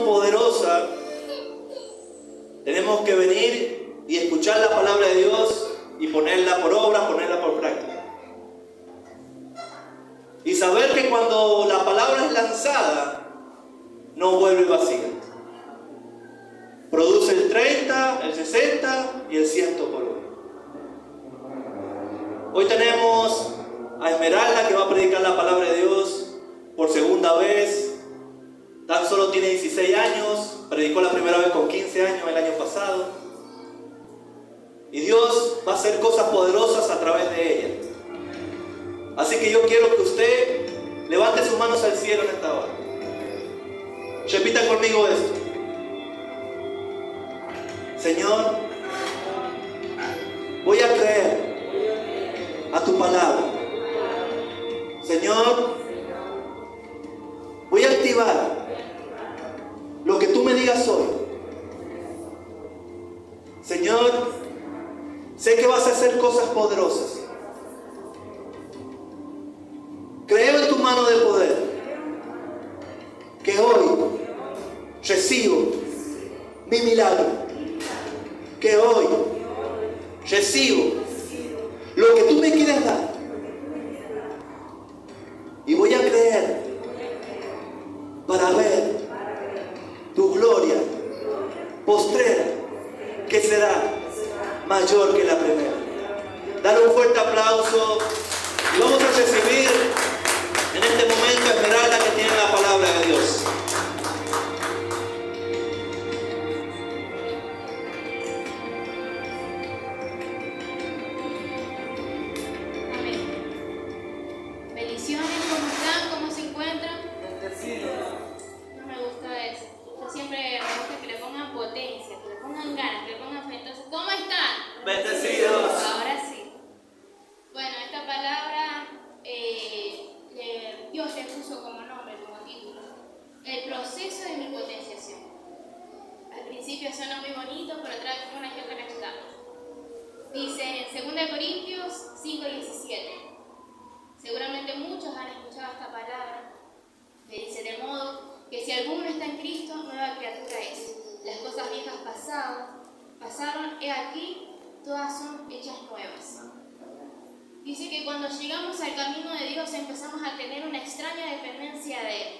poderosa, tenemos que venir y escuchar la palabra de Dios y ponerla por obra, ponerla por práctica. Y saber que cuando la palabra es lanzada, no vuelve vacía. Produce el 30, el 60 y el 100 por uno. Hoy tenemos a Esmeralda, que va a predicar la palabra de Dios por segunda vez. Tan solo tiene 16 años, predicó la primera vez con 15 años el año pasado. Y Dios va a hacer cosas poderosas a través de ella. Así que yo quiero que usted levante sus manos al cielo en esta hora. Repita conmigo esto. Señor, voy a creer a tu palabra. Señor, voy a activar lo que tú me digas hoy. Señor, sé que vas a hacer cosas poderosas. Creo en tu mano de poder, que hoy recibo mi milagro, que hoy recibo lo que tú me quieres dar, y voy a creer para ver tu gloria postrera, que será mayor que la primera. Dale un fuerte aplauso y vamos a recibir en este momento a Esmeralda, que tiene la palabra de Dios. Amén. Bendiciones, ¿cómo están? ¿Cómo se encuentran? No me gusta eso. Yo siempre me gusta que le pongan potencia, que le pongan ganas, que le pongan fe. Entonces, ¿cómo están? Bendecidos. Ahora sí. Bueno, esta palabra Dios le puso como nombre, como título, el proceso de mi potenciación. Al principio suena muy bonito, pero trae una que otra cachetadas. Dice en 2 Corintios 5:17. Seguramente muchos han escuchado esta palabra, que dice: de modo que si alguno está en Cristo, nueva criatura es. Las cosas viejas pasaron, he aquí, todas son hechas nuevas. Dice que cuando llegamos al camino de Dios empezamos a tener una extraña dependencia de Él.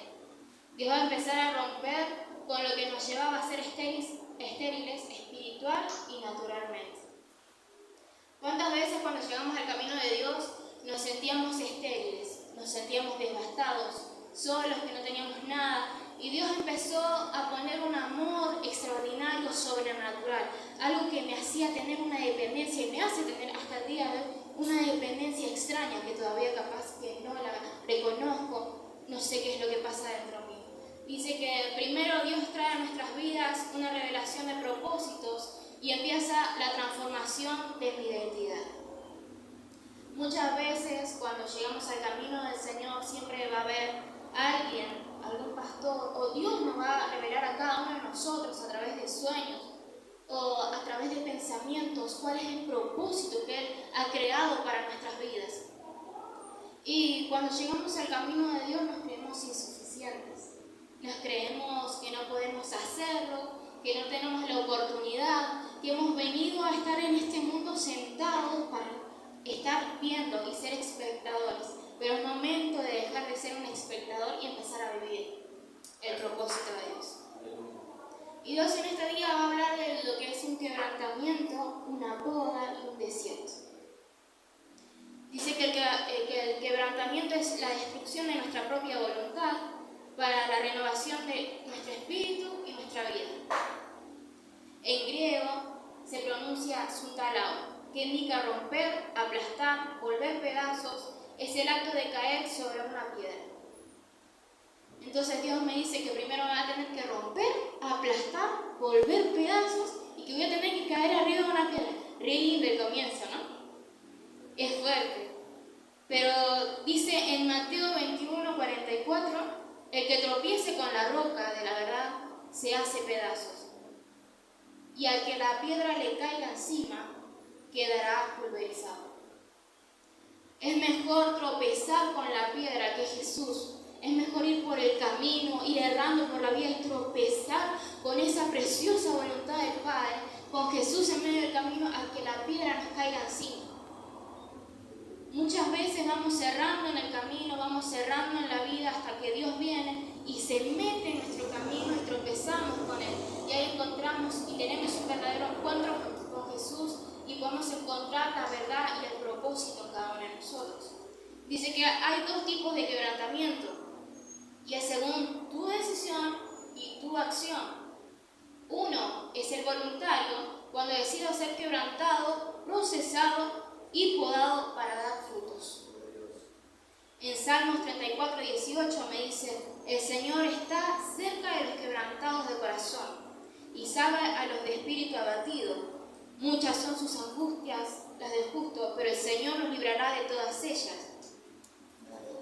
Dios va a empezar a romper con lo que nos llevaba a ser estériles espiritual y naturalmente. ¿Cuántas veces cuando llegamos al camino de Dios nos sentíamos estériles, nos sentíamos devastados, solos, que no teníamos nada? Y Dios empezó a poner un amor extraordinario, sobrenatural, algo que me hacía tener una dependencia y me hace tener hasta el día de hoy una dependencia extraña, que todavía capaz que no la reconozco, no sé qué es lo que pasa dentro de mí. Dice que primero Dios trae a nuestras vidas una revelación de propósitos y empieza la transformación de mi identidad. Muchas veces cuando llegamos al camino del Señor siempre va a haber alguien, algún pastor, o Dios nos va a revelar a cada uno de nosotros a través de sueños o a través de pensamientos cuál es el propósito que Él ha creado para nuestras vidas. Y cuando llegamos al camino de Dios nos creemos insuficientes, nos creemos que no podemos hacerlo, que no tenemos la oportunidad, que hemos venido a estar en este mundo sentados para estar viendo y ser espectadores, pero es momento de dejar de ser un espectador y empezar a vivir el propósito de Dios. Y Dios en este día va a hablar de lo que es un quebrantamiento, una poda y un desierto. Dice que el quebrantamiento es la destrucción de nuestra propia voluntad para la renovación de nuestro espíritu y nuestra vida. En griego se pronuncia sutalao, que indica romper, aplastar, volver pedazos, es el acto de caer sobre una piedra. Entonces Dios me dice que primero me va a tener que romper, aplastar, volver pedazos y que voy a tener que caer arriba de una piedra. Re lindo el comienzo, ¿no? Es fuerte. Pero dice en Mateo 21:44, el que tropiece con la roca de la verdad se hace pedazos. Y al que la piedra le caiga encima, quedará pulverizado. Es mejor tropezar con la piedra, que es Jesús, Es mejor ir por el camino, ir errando por la vida y tropezar con esa preciosa voluntad del Padre, con Jesús en medio del camino, a que la piedra nos caiga encima. Muchas veces vamos cerrando en el camino, vamos cerrando en la vida hasta que Dios viene y se mete en nuestro camino y tropezamos con Él. Y ahí encontramos y tenemos un verdadero encuentro con Jesús y podemos encontrar la verdad y el propósito en cada uno de nosotros. Dice que hay dos tipos de quebrantamiento y es según tu decisión y tu acción. Uno es el voluntario, cuando decido ser quebrantado, procesado y podado para dar frutos. En Salmos 34:18 me dice: el Señor está cerca de los quebrantados de corazón y sabe a los de espíritu abatido. Muchas son sus angustias, las del justo, pero el Señor los librará de todas ellas.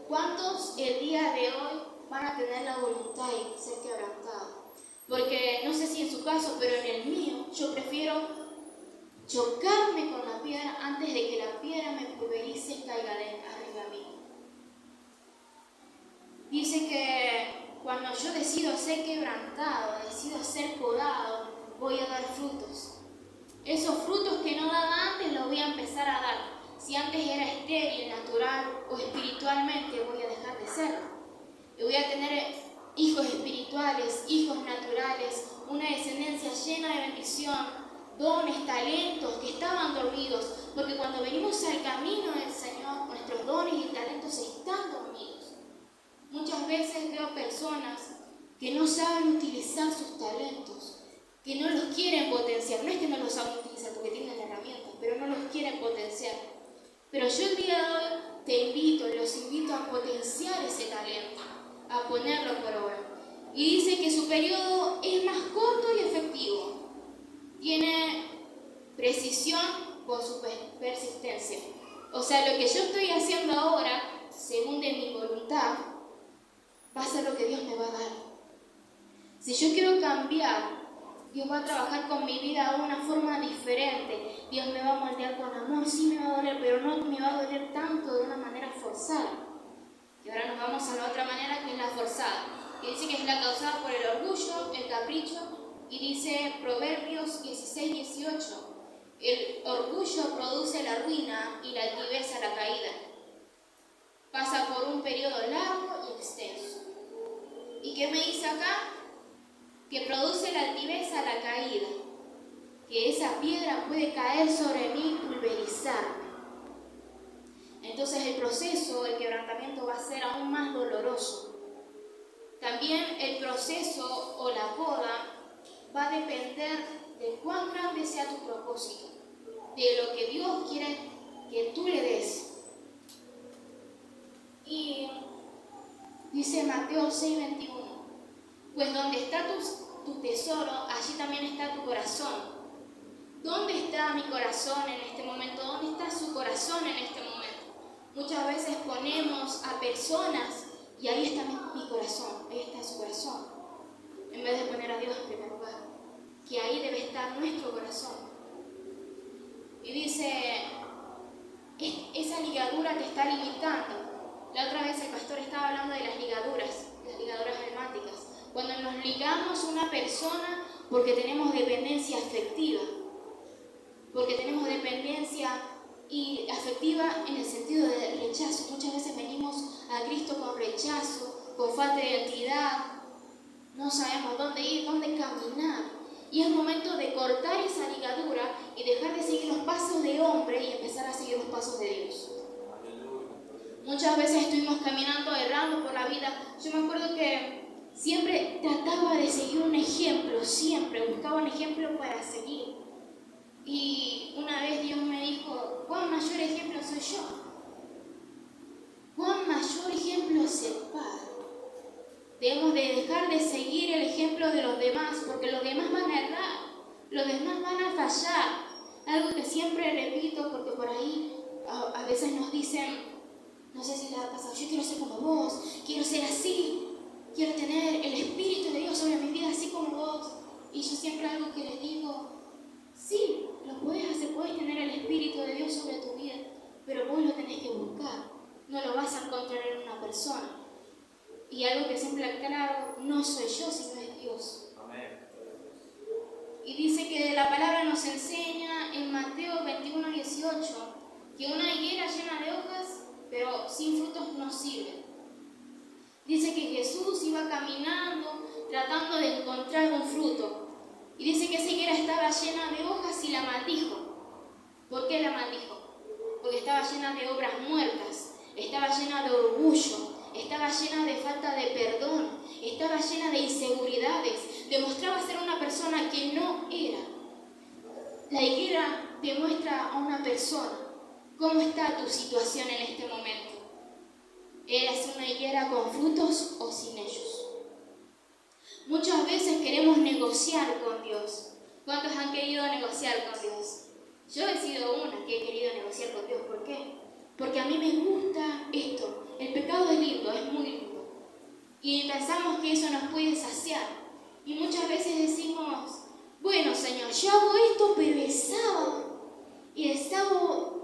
¿Cuántos el día de hoy van a tener la voluntad de ser quebrantados? Porque no sé si en su caso, pero en el mío, yo prefiero chocarme con la piedra antes de que la piedra me pulverice y caiga arriba mío. Dice que cuando yo decido ser quebrantado, decido ser podado, voy a dar frutos. Esos frutos que no daba antes los voy a empezar a dar. Si antes era estéril, natural o espiritualmente, voy a dejar de serlo. Y voy a tener hijos espirituales, hijos naturales, una descendencia llena de bendición, dones, talentos que estaban dormidos, porque cuando venimos al camino del Señor, nuestros dones y talentos están dormidos. Muchas veces veo personas que no saben utilizar sus talentos, que no los quieren potenciar. No es que no los saben utilizar porque tienen herramientas, pero no los quieren potenciar. Pero yo el día de hoy los invito a potenciar ese talento, a ponerlo por obra. Y dice que su periodo es más corto y efectivo. Tiene precisión con su persistencia. O sea, lo que yo estoy haciendo ahora, según de mi voluntad, va a ser lo que Dios me va a dar. Si yo quiero cambiar, Dios va a trabajar con mi vida de una forma diferente. Dios me va a moldear con amor, sí me va a doler, pero no me va a doler tanto de una manera forzada. Y ahora nos vamos a la otra manera, que es la forzada, que dice que es la causada por el orgullo, el capricho. Y dice Proverbios 16:18, el orgullo produce la ruina y la altivez la caída. Pasa por un periodo largo y extenso. ¿Y qué me dice acá? Que produce la altivez la caída. Que esa piedra puede caer sobre mí y pulverizarme. Entonces el proceso, el quebrantamiento va a ser aún más doloroso. También el proceso o la poda va a depender de cuán grande sea tu propósito, de lo que Dios quiere que tú le des. Y dice Mateo 6:21, pues donde está tu tesoro, allí también está tu corazón. ¿Dónde está mi corazón en este momento? ¿Dónde está su corazón en este momento? Muchas veces ponemos a personas y ahí está mi corazón, ahí está su corazón, en vez de poner a Dios en primer lugar, que ahí debe estar nuestro corazón. Y dice, esa ligadura te está limitando. La otra vez el pastor estaba hablando de las ligaduras almáticas. Cuando nos ligamos a una persona porque tenemos dependencia afectiva, porque tenemos dependencia y afectiva en el sentido de rechazo. Muchas veces venimos a Cristo con rechazo, con falta de identidad, no sabemos dónde ir, dónde caminar. Y es momento de cortar esa ligadura y dejar de seguir los pasos de hombre y empezar a seguir los pasos de Dios. Muchas veces estuvimos caminando, errando por la vida. Yo me acuerdo que siempre trataba de seguir un ejemplo, siempre buscaba un ejemplo para seguir. Y una vez Dios me dijo, ¿cuán mayor ejemplo soy yo? ¿Cuán mayor ejemplo es el Padre? Debemos de dejar de seguir el ejemplo de los demás, porque los demás van a errar, los demás van a fallar. Algo que siempre repito, porque por ahí a veces nos dicen, no sé si les ha pasado, yo quiero ser como vos, quiero ser así, quiero tener el Espíritu de Dios sobre mi vida así como vos. Y yo siempre algo que les digo, sí, lo puedes hacer, puedes tener el Espíritu de Dios sobre tu vida, pero vos lo tenés que buscar, no lo vas a encontrar en una persona. Y dice que la palabra nos enseña en Mateo 21:18 que una higuera llena de hojas, pero sin frutos no sirve. Dice que Jesús iba caminando tratando de encontrar un fruto. Y dice que esa higuera estaba llena de hojas y la maldijo. ¿Por qué la maldijo? Porque estaba llena de obras muertas, estaba llena de orgullo, estaba llena de falta de perdón, estaba llena de inseguridades, demostraba ser una persona que no era. La higuera demuestra a una persona cómo está tu situación en este momento. ¿Eres una higuera con frutos o sin ellos? Muchas veces queremos negociar con Dios. ¿Cuántos han querido negociar con Dios? Yo he sido una que he querido negociar con Dios. ¿Por qué? Porque a mí me gusta esto. El pecado es lindo, es muy lindo. Y pensamos que eso nos puede saciar. Y muchas veces decimos, bueno, Señor, yo hago esto, pero es sábado. Y el sábado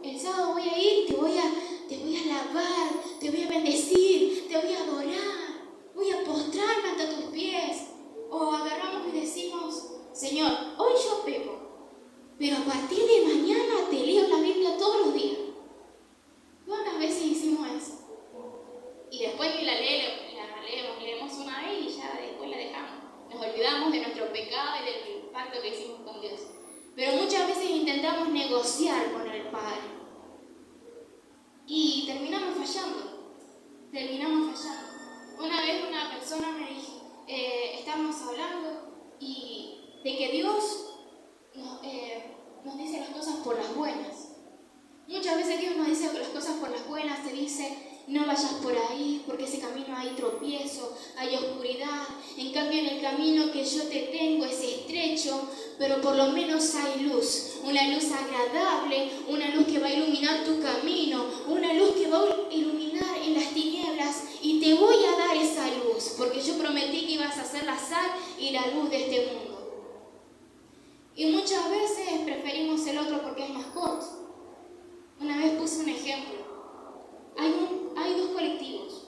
voy a ir, te voy a alabar, te voy a bendecir, te voy a adorar, voy a postrarme ante tus pies. O agarramos y decimos, Señor, hoy yo peco, pero a partir de mañana te leo la Biblia todos los días. ¿Cuántas veces hicimos eso? Y después que la leemos una vez y ya después la dejamos. Nos olvidamos de nuestro pecado y del pacto que hicimos con Dios. Pero muchas veces intentamos negociar con el Padre. Y terminamos fallando. Una vez una persona me dijo, estábamos hablando y de que Dios nos dice las cosas por las buenas. Muchas veces Dios nos dice las cosas por las buenas, te dice, no vayas por ahí, porque ese camino hay tropiezo, hay oscuridad. En cambio, en el camino que yo te tengo es estrecho, pero por lo menos hay luz. Una luz agradable, una luz que va a iluminar tu camino, una luz que va a iluminar en las tinieblas. Y te voy a dar esa luz, porque yo prometí que ibas a ser la sal y la luz de este mundo. Y muchas veces preferimos el otro porque es más corto. Una vez puse un ejemplo. Hay dos colectivos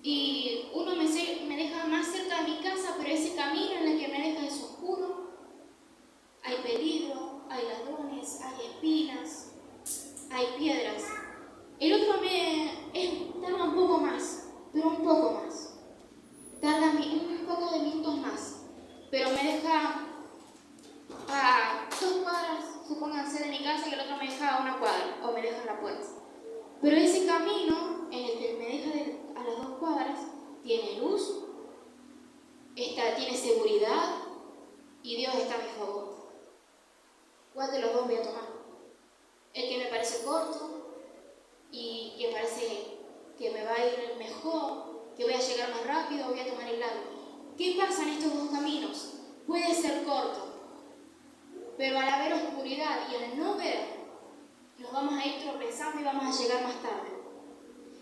y uno me deja más cerca de mi casa, pero ese camino en el que me deja es oscuro, hay peligro, hay ladrones, hay espinas, hay piedras. El otro tarda un poco más, pero un poco más, tarda un poco de minutos más, pero me deja a 2 cuadras, supónganse, de mi casa, y el otro me deja a 1 cuadra o me deja en la puerta. Pero ese camino en el que me deja a las 2 cuadras tiene luz, tiene seguridad y Dios está a mi favor. ¿Cuál de los dos voy a tomar? El que me parece corto y que parece que me va a ir mejor, que voy a llegar más rápido, voy a tomar el largo. ¿Qué pasa en estos dos caminos? Puede ser corto, pero al haber oscuridad y al no ver, nos vamos a ir tropezando y vamos a llegar más tarde.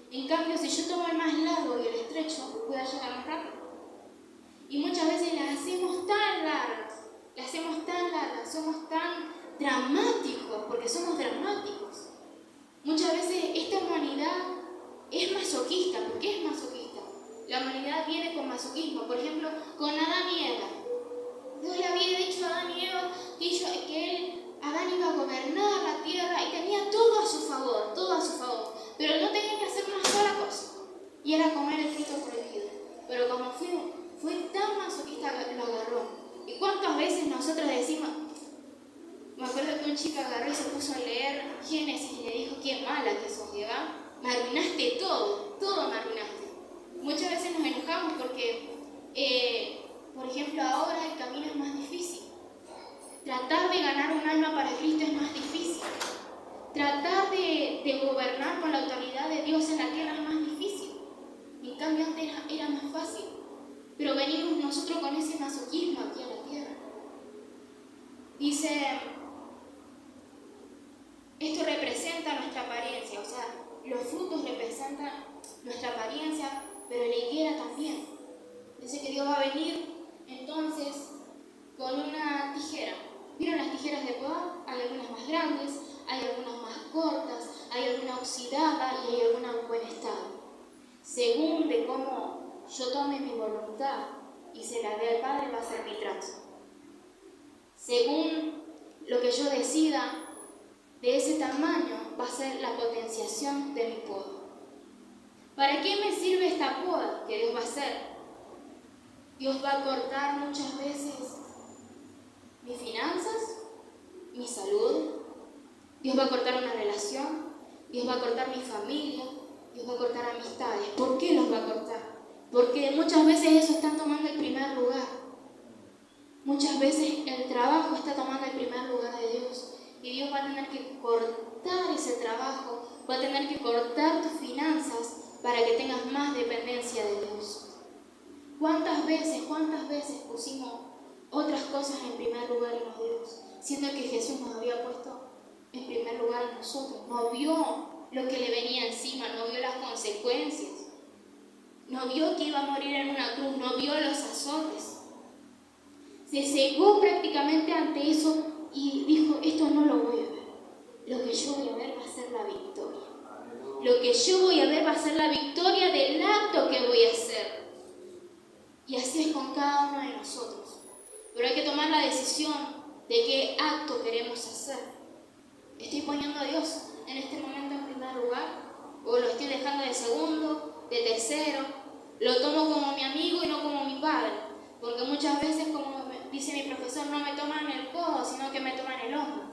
En cambio, si yo tomo el más largo y el estrecho, voy a llegar más rápido. Y muchas veces las hacemos tan largas, somos tan dramáticos, porque somos dramáticos. Muchas veces esta humanidad es masoquista. ¿Por qué es masoquista? La humanidad viene con masoquismo. Por ejemplo, con Adán y Eva. Dios le había dicho a Adán y Eva que Adán iba a gobernar la tierra y tenía todo a su favor, pero no tenía que hacer una sola cosa, y era comer el fruto prohibido. Pero como fue tan masoquista, lo agarró. ¿Y cuántas veces nosotros decimos? Me acuerdo que un chico agarró y se puso a leer Génesis y le dijo, qué mala que sos, Eva, me arruinaste todo me arruinaste. Muchas veces nos enojamos porque, por ejemplo, ahora el camino es más difícil. Tratar de ganar un alma para Cristo es más difícil. Tratar de gobernar con la autoridad de Dios en la tierra es más difícil. En cambio, antes era más fácil. Pero venimos nosotros con ese masoquismo aquí a la tierra. Dice, esto representa nuestra apariencia, o sea, los frutos representan nuestra apariencia, pero la higuera también. Dice que Dios va a venir entonces con una tijera. ¿Vieron las tijeras de podar? Hay algunas más grandes, hay algunas más cortas, hay alguna oxidada y hay alguna en buen estado. Según de cómo yo tome mi voluntad y se la dé al Padre, va a ser mi trato. según lo que yo decida, de ese tamaño va a ser la potenciación de mi poda. ¿Para qué me sirve esta poda que Dios va a hacer? Dios va a cortar muchas veces mis finanzas, mi salud. Dios va a cortar una relación. Dios va a cortar mi familia. Dios va a cortar amistades. ¿Por qué los va a cortar? Porque muchas veces eso está tomando el primer lugar. Muchas veces el trabajo está tomando el primer lugar de Dios. Y Dios va a tener que cortar ese trabajo, va a tener que cortar tus finanzas para que tengas más dependencia de Dios. ¿Cuántas veces pusimos otras cosas en primer lugar en los Dios? Siendo que Jesús nos había puesto en primer lugar a nosotros. No vio lo que le venía encima, no vio las consecuencias. No vio que iba a morir en una cruz, no vio los azotes. Se cegó prácticamente ante eso y dijo, esto no lo voy a ver. Lo que yo voy a ver va a ser la victoria. Lo que yo voy a ver va a ser la victoria del acto que voy a hacer. Y así es con cada uno de nosotros. Pero hay que tomar la decisión de qué acto queremos hacer. ¿Estoy poniendo a Dios en este momento en primer lugar? ¿O lo estoy dejando de segundo, de tercero? ¿Lo tomo como mi amigo y no como mi padre? Porque muchas veces, como dice mi profesor, no me toman el codo, sino que me toman el hombro.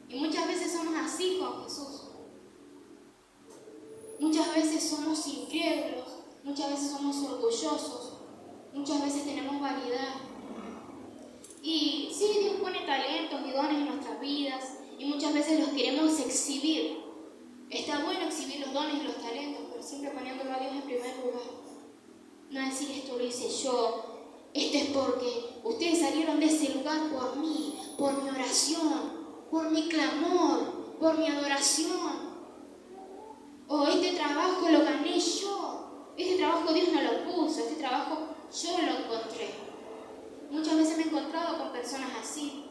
Y muchas veces somos así con Jesús. Muchas veces somos incrédulos, muchas veces somos orgullosos, muchas veces tenemos vanidad. Y sí, Dios pone talentos y dones en nuestras vidas y muchas veces los queremos exhibir. Está bueno exhibir los dones y los talentos, pero siempre poniéndolo a Dios en primer lugar. No decir esto lo hice yo, esto es porque ustedes salieron de ese lugar por mí, por mi oración, por mi clamor, por mi adoración. O este trabajo lo gané yo, este trabajo Dios no lo puso, este trabajo yo lo encontré. Muchas veces me he encontrado con personas así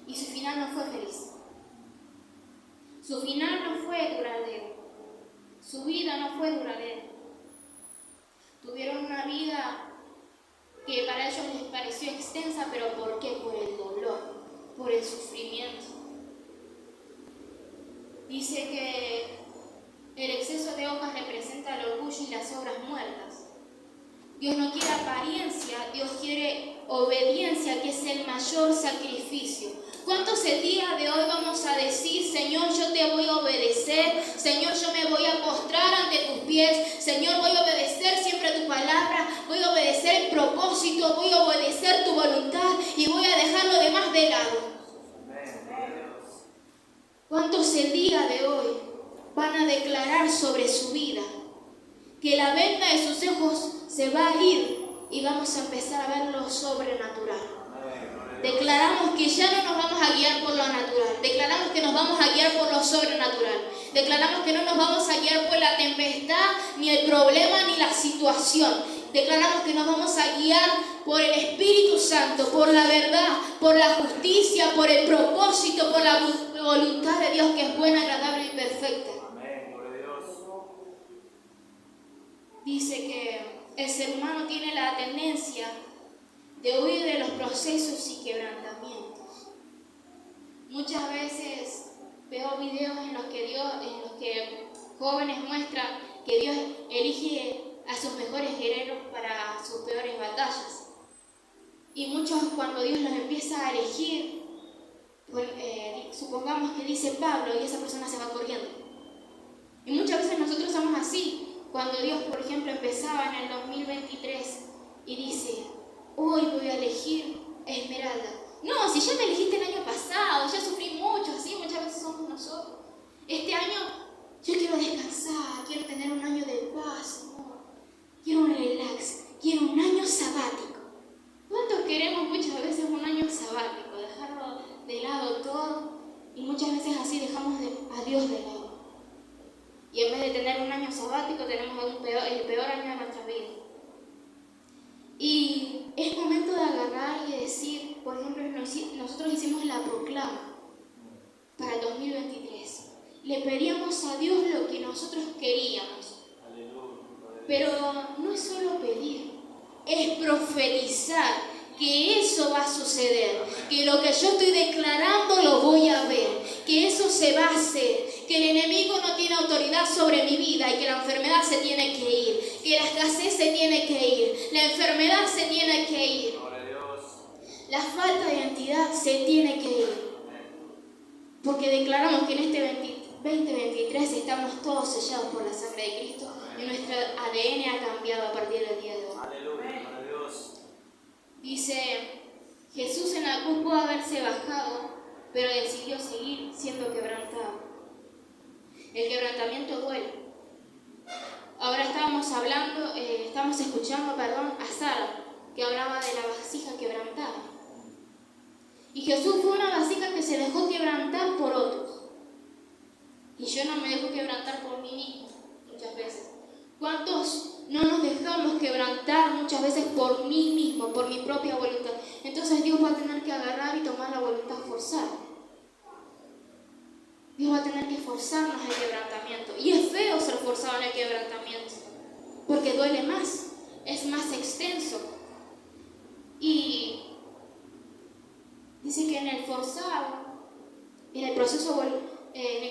y su final no fue feliz. Su final no fue duradero. Su vida no fue duradera. Tuvieron una vida que para ellos les pareció extensa, pero ¿por qué? Por el dolor, por el sufrimiento. Dice que el exceso de hojas representa el orgullo y las obras muertas. Dios no quiere apariencia, Dios quiere obediencia, que es el mayor sacrificio. ¿Cuántos el día de hoy vamos a decir, Señor, yo te voy a obedecer, Señor, yo me voy a postrar ante tus pies, Señor, voy a obedecer siempre tu palabra, voy a obedecer el propósito, voy a obedecer tu voluntad y voy a dejar lo demás de lado? ¿Cuántos el día de hoy van a declarar sobre su vida que la venda de sus ojos se va a ir y vamos a empezar a ver lo sobrenatural? Declaramos que ya no nos vamos a guiar por lo natural, declaramos que nos vamos a guiar por lo sobrenatural, declaramos que no nos vamos a guiar por la tempestad, ni el problema, ni la situación, declaramos que nos vamos a guiar por el Espíritu Santo, por la verdad, por la justicia, por el propósito, por la voluntad de Dios que es buena, agradable y perfecta. Dice que el ser humano tiene la tendencia de huir de los procesos y quebrantamientos. Muchas veces veo videos en los que jóvenes muestran que Dios elige a sus mejores guerreros para sus peores batallas. Y muchos, cuando Dios los empieza a elegir, supongamos que dice Pablo y esa persona se va corriendo. Y muchas veces nosotros somos así. Cuando Dios, por ejemplo, empezaba en el 2023 y dice, hoy voy a elegir a Esmeralda. No, si ya me elegiste el año pasado, ya sufrí mucho, así muchas veces somos nosotros. Este año yo quiero descansar, quiero tener un año de paz, Señor. Quiero un relax, quiero un año sabático. ¿Cuántos queremos muchas veces un año sabático? Dejarlo de lado todo y muchas veces así dejamos a Dios de lado. Y en vez de tener un año sabático, tenemos el peor año de nuestra vida. Y es momento de agarrar y decir, por ejemplo, nosotros hicimos la proclama para el 2023. Le pedíamos a Dios lo que nosotros queríamos. Pero no es solo pedir, es profetizar. que eso va a suceder, que lo que yo estoy declarando lo voy a ver, que eso se va a hacer, que el enemigo no tiene autoridad sobre mi vida y que la enfermedad se tiene que ir, que la escasez se tiene que ir, la enfermedad se tiene que ir, la falta de identidad se tiene que ir, porque declaramos que en este 2023 estamos todos sellados por la sangre de Cristo y nuestro ADN ha cambiado a partir del día de hoy. Dice, Jesús en la cruz pudo haberse bajado, pero decidió seguir siendo quebrantado. El quebrantamiento duele. Ahora estamos escuchando a Sara, que hablaba de la vasija quebrantada. Y Jesús fue una vasija que se dejó quebrantar por otros. Y yo no me dejo quebrantar por mí mismo muchas veces. ¿Cuántos no nos dejamos quebrantar muchas veces por mí mismo, por mi propia voluntad? Entonces Dios va a tener que agarrar y tomar la voluntad forzada. Dios va a tener que forzarnos el quebrantamiento. Y es feo ser forzado en el quebrantamiento, porque duele más, es más extenso. Y dice que en el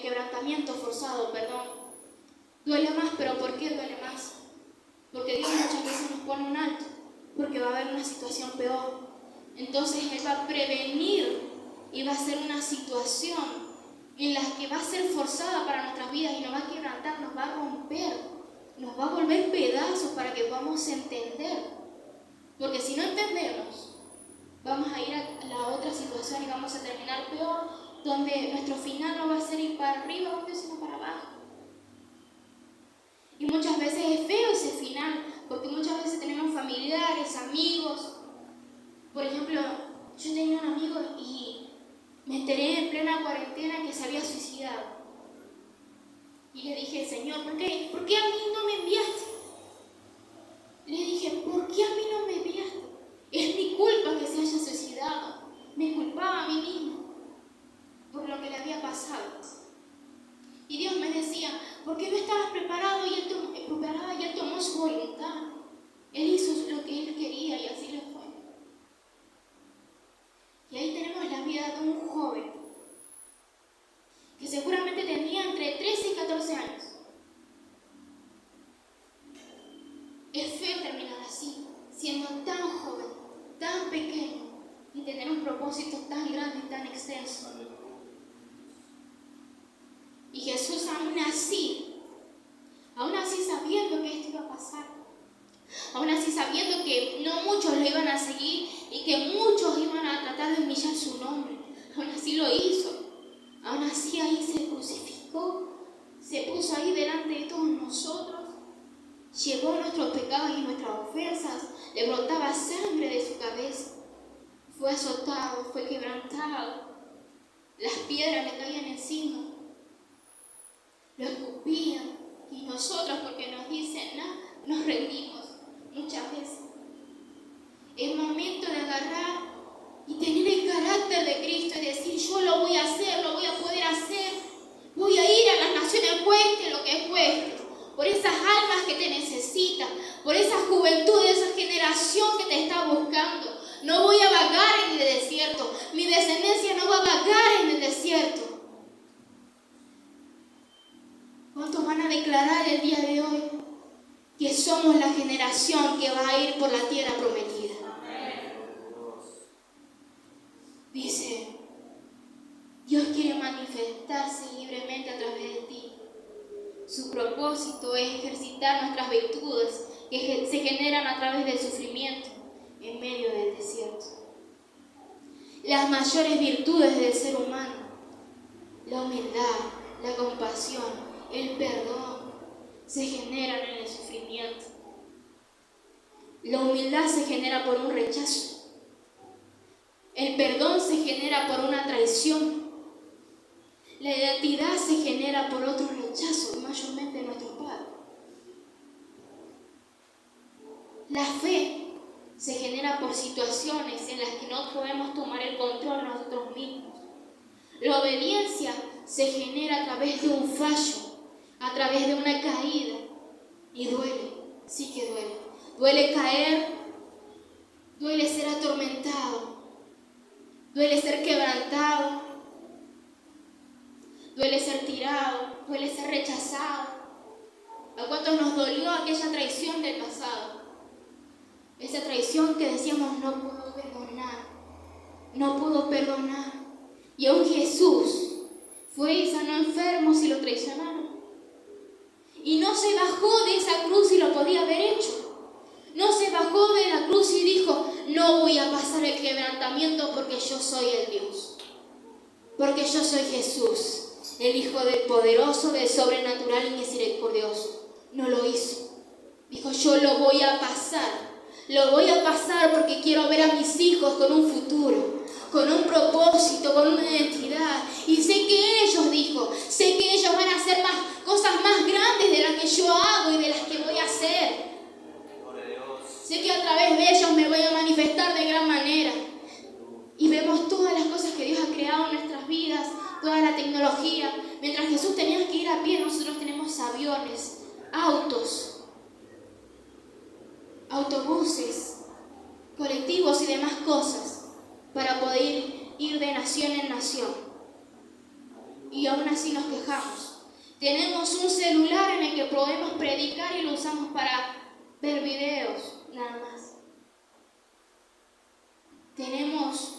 quebrantamiento forzado, duele más, pero ¿por qué duele más? Porque Dios muchas veces nos pone un alto, porque va a haber una situación peor. Entonces Él va a prevenir y va a ser una situación en la que va a ser forzada para nuestras vidas y nos va a quebrantar, nos va a romper, nos va a volver pedazos para que podamos entender. Porque si no entendemos, vamos a ir a la otra situación y vamos a terminar peor, donde nuestro final no va a ser ir para arriba, sino para abajo. Y muchas veces es feo ese final, porque muchas veces tenemos familiares, amigos. Por ejemplo, yo tenía un amigo y me enteré en plena cuarentena que se había suicidado. Y le dije, Señor, ¿por qué a mí no me enviaste? Le dije, ¿por qué a mí no me enviaste? Es mi culpa que se haya suicidado. Me culpaba a mí mismo por lo que le había pasado. Y Dios me decía, ¿por qué no estabas preparado? Y él tomó su voluntad. Él hizo lo que él quería y así le fue. Y ahí tenemos la vida de un joven que seguramente tenía entre 13 y 14 años. Es feo terminar así, siendo tan joven, tan pequeño y tener un propósito tan grande y tan extenso. Y Jesús aún así sabiendo que esto iba a pasar, aún así sabiendo que no muchos lo iban a seguir y que muchos iban a tratar de humillar su nombre, aún así lo hizo. Aún así ahí se crucificó, se puso ahí delante de todos nosotros, llevó nuestros pecados y nuestras ofensas, le brotaba sangre de su cabeza, fue azotado, fue quebrantado, las piedras le caían encima, lo escupían, y nosotros, porque nos dicen nada, nos rendimos muchas veces. Es momento de agarrar y tener el carácter de Cristo y decir, yo lo voy a hacer, lo voy a poder hacer, voy a ir a las naciones, cueste lo que cueste, por esas almas que te necesitan, por esa juventud, esa generación que te está buscando. No voy a vagar en el desierto, mi descendencia no va a vagar en el desierto. ¿Cuántos van a declarar el día de hoy que somos la generación que va a ir por la tierra prometida? Dice, Dios quiere manifestarse libremente a través de ti. Su propósito es ejercitar nuestras virtudes que se generan a través del sufrimiento en medio del desierto. Las mayores virtudes del ser humano, la humildad, la compasión, el perdón, se generan en el sufrimiento. La humildad se genera por un rechazo. El perdón se genera por una traición. La identidad se genera por otro rechazo, mayormente de nuestros padres. La fe se genera por situaciones en las que no podemos tomar el control nosotros mismos. La obediencia se genera a través de un fallo, a través de una caída. Y duele, sí que duele. Duele caer, duele ser atormentado. duele ser quebrantado, duele ser tirado, duele ser rechazado. ¿A cuántos nos dolió aquella traición del pasado? Esa traición que decíamos no puedo perdonar, no puedo perdonar. Y aún Jesús fue y sanó enfermos y lo traicionaron. Y no se bajó de esa cruz y lo podía haber hecho. No se bajó de la cruz y dijo, no voy a pasar el quebrantamiento porque yo soy el Dios. Porque yo soy Jesús, el Hijo del Poderoso, del Sobrenatural y Misericordioso. No lo hizo. Dijo, yo lo voy a pasar. Lo voy a pasar porque quiero ver a mis hijos con un futuro, con un propósito, con una identidad. Y sé que ellos, dijo, sé que ellos van a hacer cosas más grandes de las que yo hago y de las que voy a hacer. Sé que a través de ellos me voy a manifestar de gran manera. Y vemos todas las cosas que Dios ha creado en nuestras vidas, toda la tecnología. Mientras Jesús tenía que ir a pie, nosotros tenemos aviones, autos, autobuses, colectivos y demás cosas para poder ir de nación en nación. Y aún así nos quejamos. Tenemos un celular en el que podemos predicar y lo usamos para ver videos, nada más. Tenemos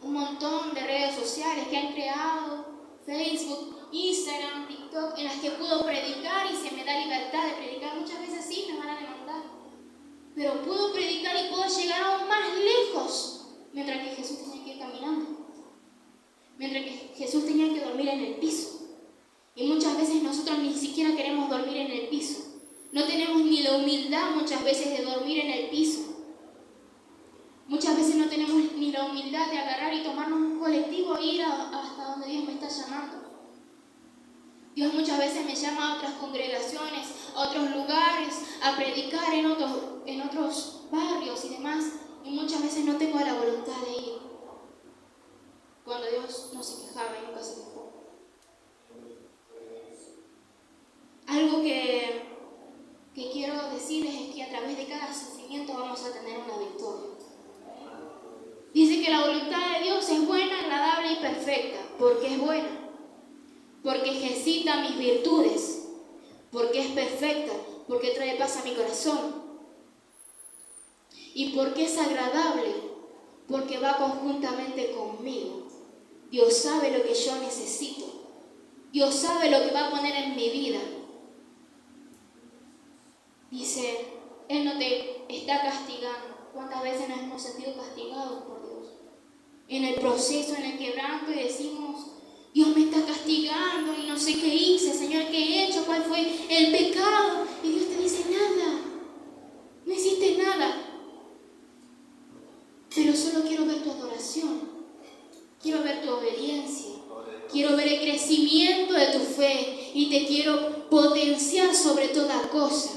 un montón de redes sociales que han creado, Facebook, Instagram, TikTok, en las que puedo predicar y se me da libertad de predicar. Muchas veces sí me van a demandar, pero puedo predicar y puedo llegar aún más lejos, mientras que Jesús tenía que ir caminando, mientras que Jesús tenía que dormir en el piso. Y muchas veces nosotros ni siquiera queremos dormir en el piso. No tenemos ni la humildad muchas veces de dormir en el piso. Muchas veces no tenemos ni la humildad de agarrar y tomarnos un colectivo e ir hasta donde Dios me está llamando. Dios muchas veces me llama a otras congregaciones, a otros lugares, a predicar en otros barrios y demás. Y muchas veces no tengo la voluntad de ir. Cuando Dios no se quejaba y nunca se quejó. Algo que quiero decirles es que a través de cada sufrimiento vamos a tener una victoria. Dice que la voluntad de Dios es buena, agradable y perfecta. ¿Por qué es buena? Porque ejercita mis virtudes. Porque es perfecta. Porque trae paz a mi corazón. ¿Y por qué es agradable? Porque va conjuntamente conmigo. Dios sabe lo que yo necesito. Dios sabe lo que va a poner en mi vida. Dice, Él no te está castigando. ¿Cuántas veces nos hemos sentido castigados por Dios? En el proceso, en el quebranto, y decimos, Dios me está castigando y no sé qué hice, Señor, qué he hecho, cuál fue el pecado. Y Dios te dice, nada, no hiciste nada. Pero solo quiero ver tu adoración, quiero ver tu obediencia, quiero ver el crecimiento de tu fe y te quiero potenciar sobre toda cosa.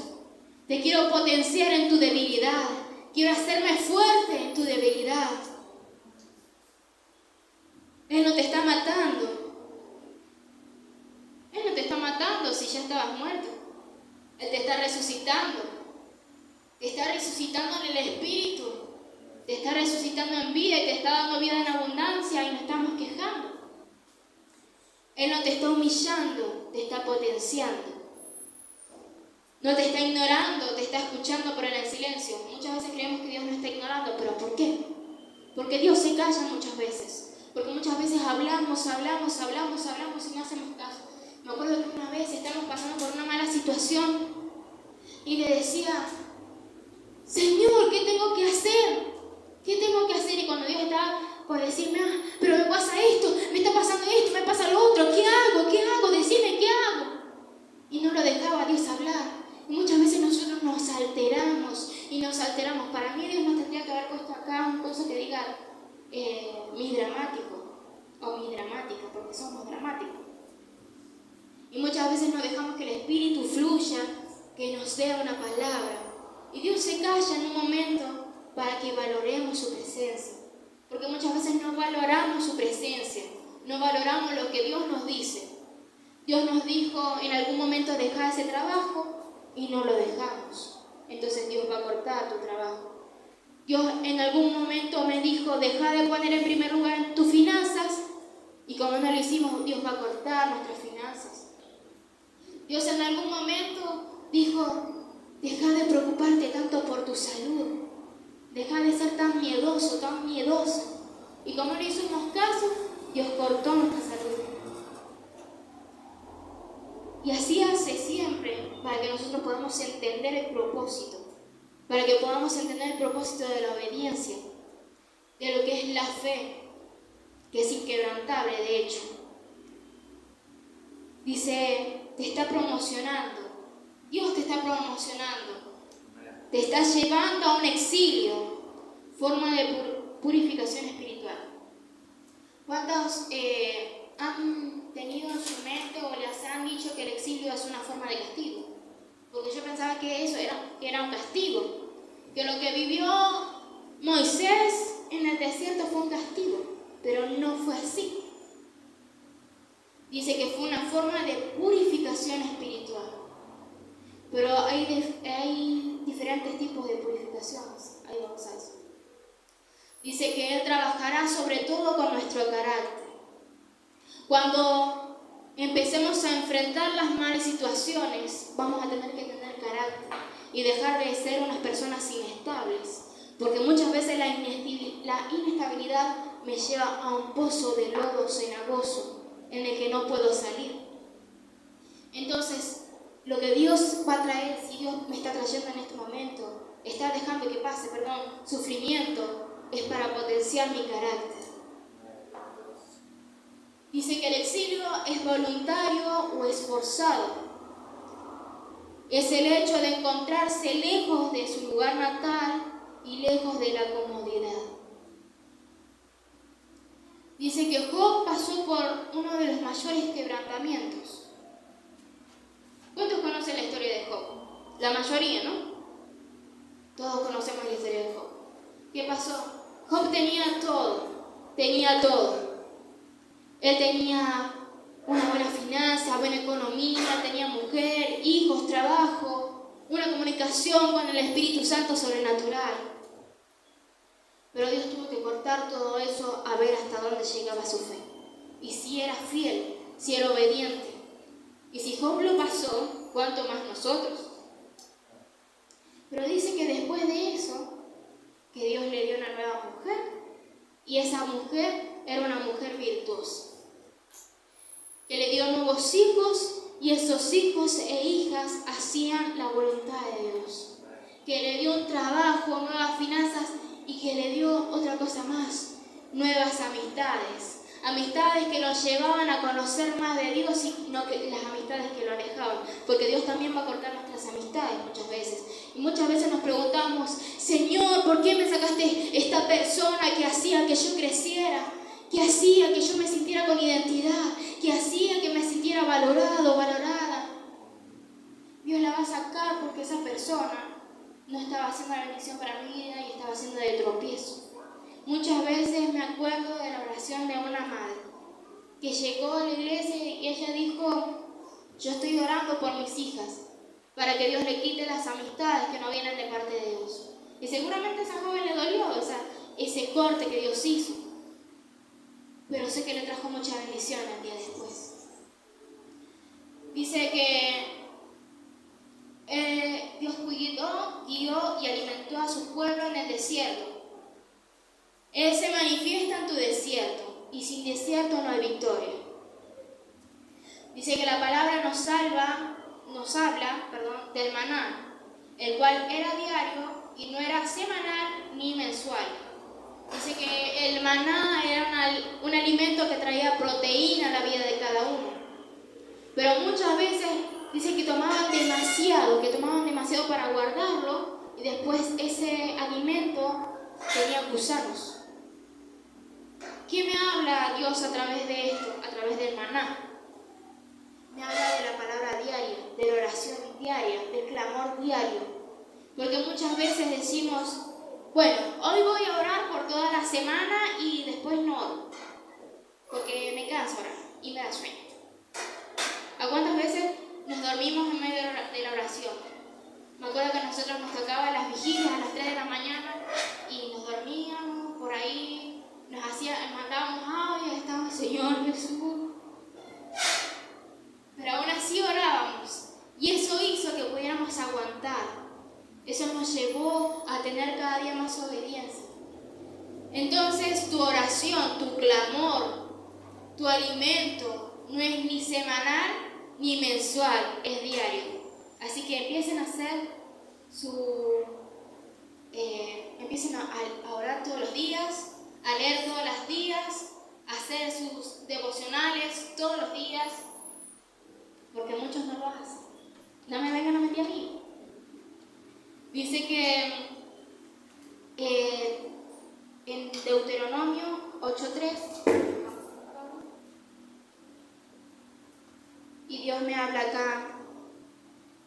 Te quiero potenciar en tu debilidad. Quiero hacerme fuerte en tu debilidad. Él no te está matando. Él no te está matando si ya estabas muerto. Él te está resucitando. Te está resucitando en el Espíritu. Te está resucitando en vida y te está dando vida en abundancia y nos estamos quejando. Él no te está humillando, te está potenciando. No te está ignorando, te está escuchando, pero en el silencio. Muchas veces creemos que Dios nos está ignorando, pero ¿por qué? Porque Dios se calla muchas veces. Porque muchas veces hablamos y no hacemos caso. Me acuerdo que una vez estábamos pasando por una mala situación y le decía, Señor, ¿qué tengo que hacer? ¿Qué tengo que hacer? Y cuando Dios estaba por decirme, pero me pasa esto, me está pasando esto, me pasa lo otro, ¿qué hago? ¿Qué hago? Decime, ¿qué hago? Y no lo dejaba Dios hablar. Y muchas veces nosotros nos alteramos. Para mí Dios no tendría que haber puesto acá un coso que diga mi dramático o mi dramática, porque somos dramáticos. Y muchas veces no dejamos que el Espíritu fluya, que nos dé una palabra. Y Dios se calla en un momento para que valoremos su presencia. Porque muchas veces no valoramos su presencia, no valoramos lo que Dios nos dice. Dios nos dijo en algún momento dejar ese trabajo y no lo dejamos. Entonces Dios va a cortar tu trabajo. Dios en algún momento me dijo, deja de poner en primer lugar tus finanzas, y como no lo hicimos, Dios va a cortar nuestras finanzas. Dios en algún momento dijo, deja de preocuparte tanto por tu salud, deja de ser tan miedoso, tan miedosa. Y como no le hicimos caso, Dios cortó nuestra salud. Y así hace siempre para que nosotros podamos entender el propósito, para que podamos entender el propósito de la obediencia, de lo que es la fe, que es inquebrantable de hecho. Dice, te está promocionando, Dios te está promocionando, te está llevando a un exilio, forma de purificación espiritual. ¿Cuántos han tenido en su mente o les han dicho que el exilio es una forma de castigo? Porque yo pensaba que eso era un castigo, que lo que vivió Moisés en el desierto fue un castigo, pero no fue así. Dice que fue una forma de purificación espiritual. Pero hay diferentes tipos de purificaciones. Ahí vamos a eso. Dice que Él trabajará sobre todo con nuestro carácter. Cuando empecemos a enfrentar las malas situaciones, vamos a tener que tener carácter y dejar de ser unas personas inestables. Porque muchas veces la inestabilidad me lleva a un pozo de lodo cenagoso en el que no puedo salir. Entonces, lo que Dios va a traer, si Dios me está trayendo en este momento, está dejando que pase, sufrimiento, es para potenciar mi carácter. Dice que el exilio es voluntario o esforzado. Es el hecho de encontrarse lejos de su lugar natal y lejos de la comodidad. Dice que Job pasó por uno de los mayores quebrantamientos. ¿Cuántos conocen la historia de Job? La mayoría, ¿no? Todos conocemos la historia de Job. ¿Qué pasó? Job tenía todo. Él tenía una buena finanza, buena economía, tenía mujer, hijos, trabajo, una comunicación con el Espíritu Santo sobrenatural. Pero Dios tuvo que cortar todo eso a ver hasta dónde llegaba su fe. Y si era fiel, si era obediente. Y si Job lo pasó, ¿cuánto más nosotros? Pero dice que después de eso, que Dios le dio una nueva mujer. Y esa mujer era una mujer virtuosa. Que le dio nuevos hijos y esos hijos e hijas hacían la voluntad de Dios. Que le dio un trabajo, nuevas finanzas y que le dio otra cosa más, nuevas amistades. Amistades que lo llevaban a conocer más de Dios y no que las amistades que lo alejaban. Porque Dios también va a cortar nuestras amistades muchas veces. Y muchas veces nos preguntamos, Señor, ¿por qué me sacaste esta persona que hacía que yo creciera? Que hacía que yo me sintiera con identidad, que hacía que me sintiera valorado, valorada. Dios la va a sacar porque esa persona no estaba haciendo la bendición para mi vida y estaba haciendo de tropiezo. Muchas veces me acuerdo de la oración de una madre que llegó a la iglesia y ella dijo, yo estoy orando por mis hijas para que Dios le quite las amistades que no vienen de parte de Dios. Y seguramente a esa joven le dolió ese corte que Dios hizo. Pero sé que le trajo mucha bendición el día después. Dice que Dios cuidó, guió y alimentó a su pueblo en el desierto. Él se manifiesta en tu desierto y sin desierto no hay victoria. Dice que la palabra nos habla del maná, el cual era diario y no era semanal ni mensual. Dice que el maná era un alimento que traía proteína a la vida de cada uno. Pero muchas veces dice que tomaban demasiado para guardarlo y después ese alimento tenía gusanos. ¿Qué me habla Dios a través de esto? A través del maná. Me habla de la palabra diaria, de la oración diaria, del clamor diario. Porque muchas veces decimos, bueno, hoy voy a orar por toda la semana y después no oro, porque me canso orar y me da sueño. ¿A cuántas veces nos dormimos en medio de la oración? Me acuerdo que a nosotros nos tocaba las vigilias a las 3 de la mañana y cada día más obediencia. Entonces tu oración, tu clamor, tu alimento no es ni semanal ni mensual, es diario. Así que empiecen a hacer empiecen a orar todos los días, a leer todos los días, a hacer sus devocionales todos los días, porque muchos no lo hacen. No me vengan a mentir a mí. Dice que en Deuteronomio 8:3, y Dios me habla acá,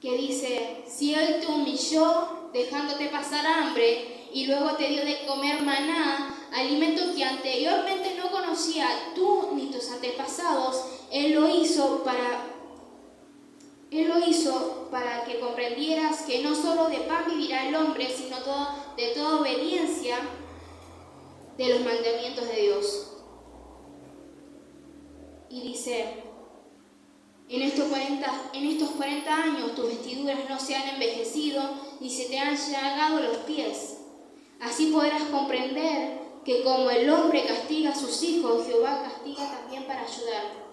que dice: si Él te humilló dejándote pasar hambre y luego te dio de comer maná, alimento que anteriormente no conocía tú ni tus antepasados, Él lo hizo para que comprendieras que no solo de pan vivirá el hombre, sino de toda obediencia de los mandamientos de Dios. Y dice: en estos 40 años tus vestiduras no se han envejecido, ni se te han llagado los pies. Así podrás comprender que como el hombre castiga a sus hijos, Jehová castiga también para ayudarlo.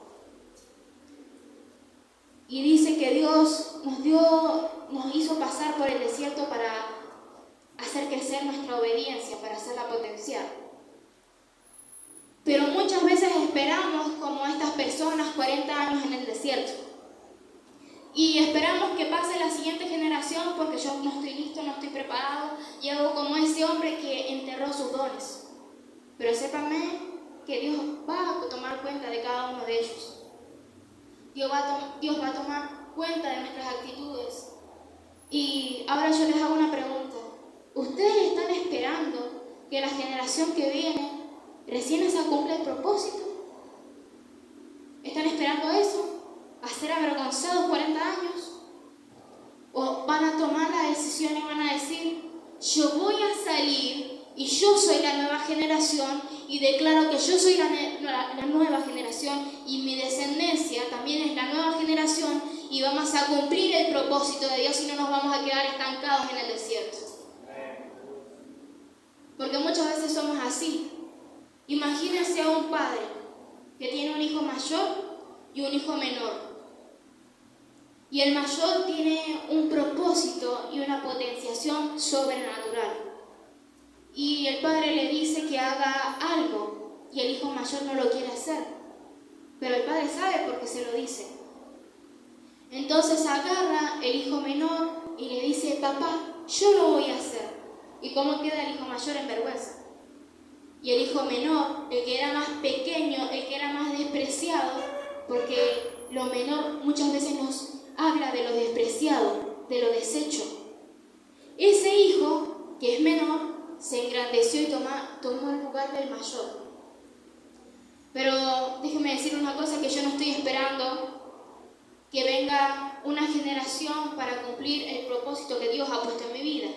Y dice que Dios nos hizo pasar por el desierto para hacer crecer nuestra obediencia, para hacerla potenciar. Pero muchas veces esperamos, como estas personas, 40 años en el desierto. Y esperamos que pase la siguiente generación porque yo no estoy listo, no estoy preparado. Y hago como ese hombre que enterró sus dones. Pero sépanme que Dios va a tomar cuenta de cada uno de ellos. Dios va a tomar cuenta de nuestras actitudes. Y ahora yo les hago una pregunta. ¿Ustedes están esperando que la generación que viene recién se cumpla el propósito? ¿Están esperando eso? ¿A ser avergonzados 40 años? ¿O van a tomar la decisión y van a decir: yo voy a salir y yo soy la nueva generación y declaro que yo soy la nueva generación y mi descendencia también es la nueva generación y vamos a cumplir el propósito de Dios y no nos vamos a quedar estancados en el desierto? Porque muchas veces somos así. Imagínense a un padre que tiene un hijo mayor y un hijo menor. Y el mayor tiene un propósito y una potenciación sobrenatural. Y el padre le dice que haga algo y el hijo mayor no lo quiere hacer. Pero el padre sabe porque se lo dice. Entonces agarra el hijo menor y le dice: papá, yo lo voy a hacer. ¿Y cómo queda el hijo mayor? En vergüenza. Y el hijo menor, el que era más pequeño, el que era más despreciado, porque lo menor muchas veces nos habla de lo despreciado, de lo deshecho. Ese hijo, que es menor, se engrandeció y tomó el lugar del mayor. Pero déjenme decir una cosa, que yo no estoy esperando que venga una generación para cumplir el propósito que Dios ha puesto en mi vida.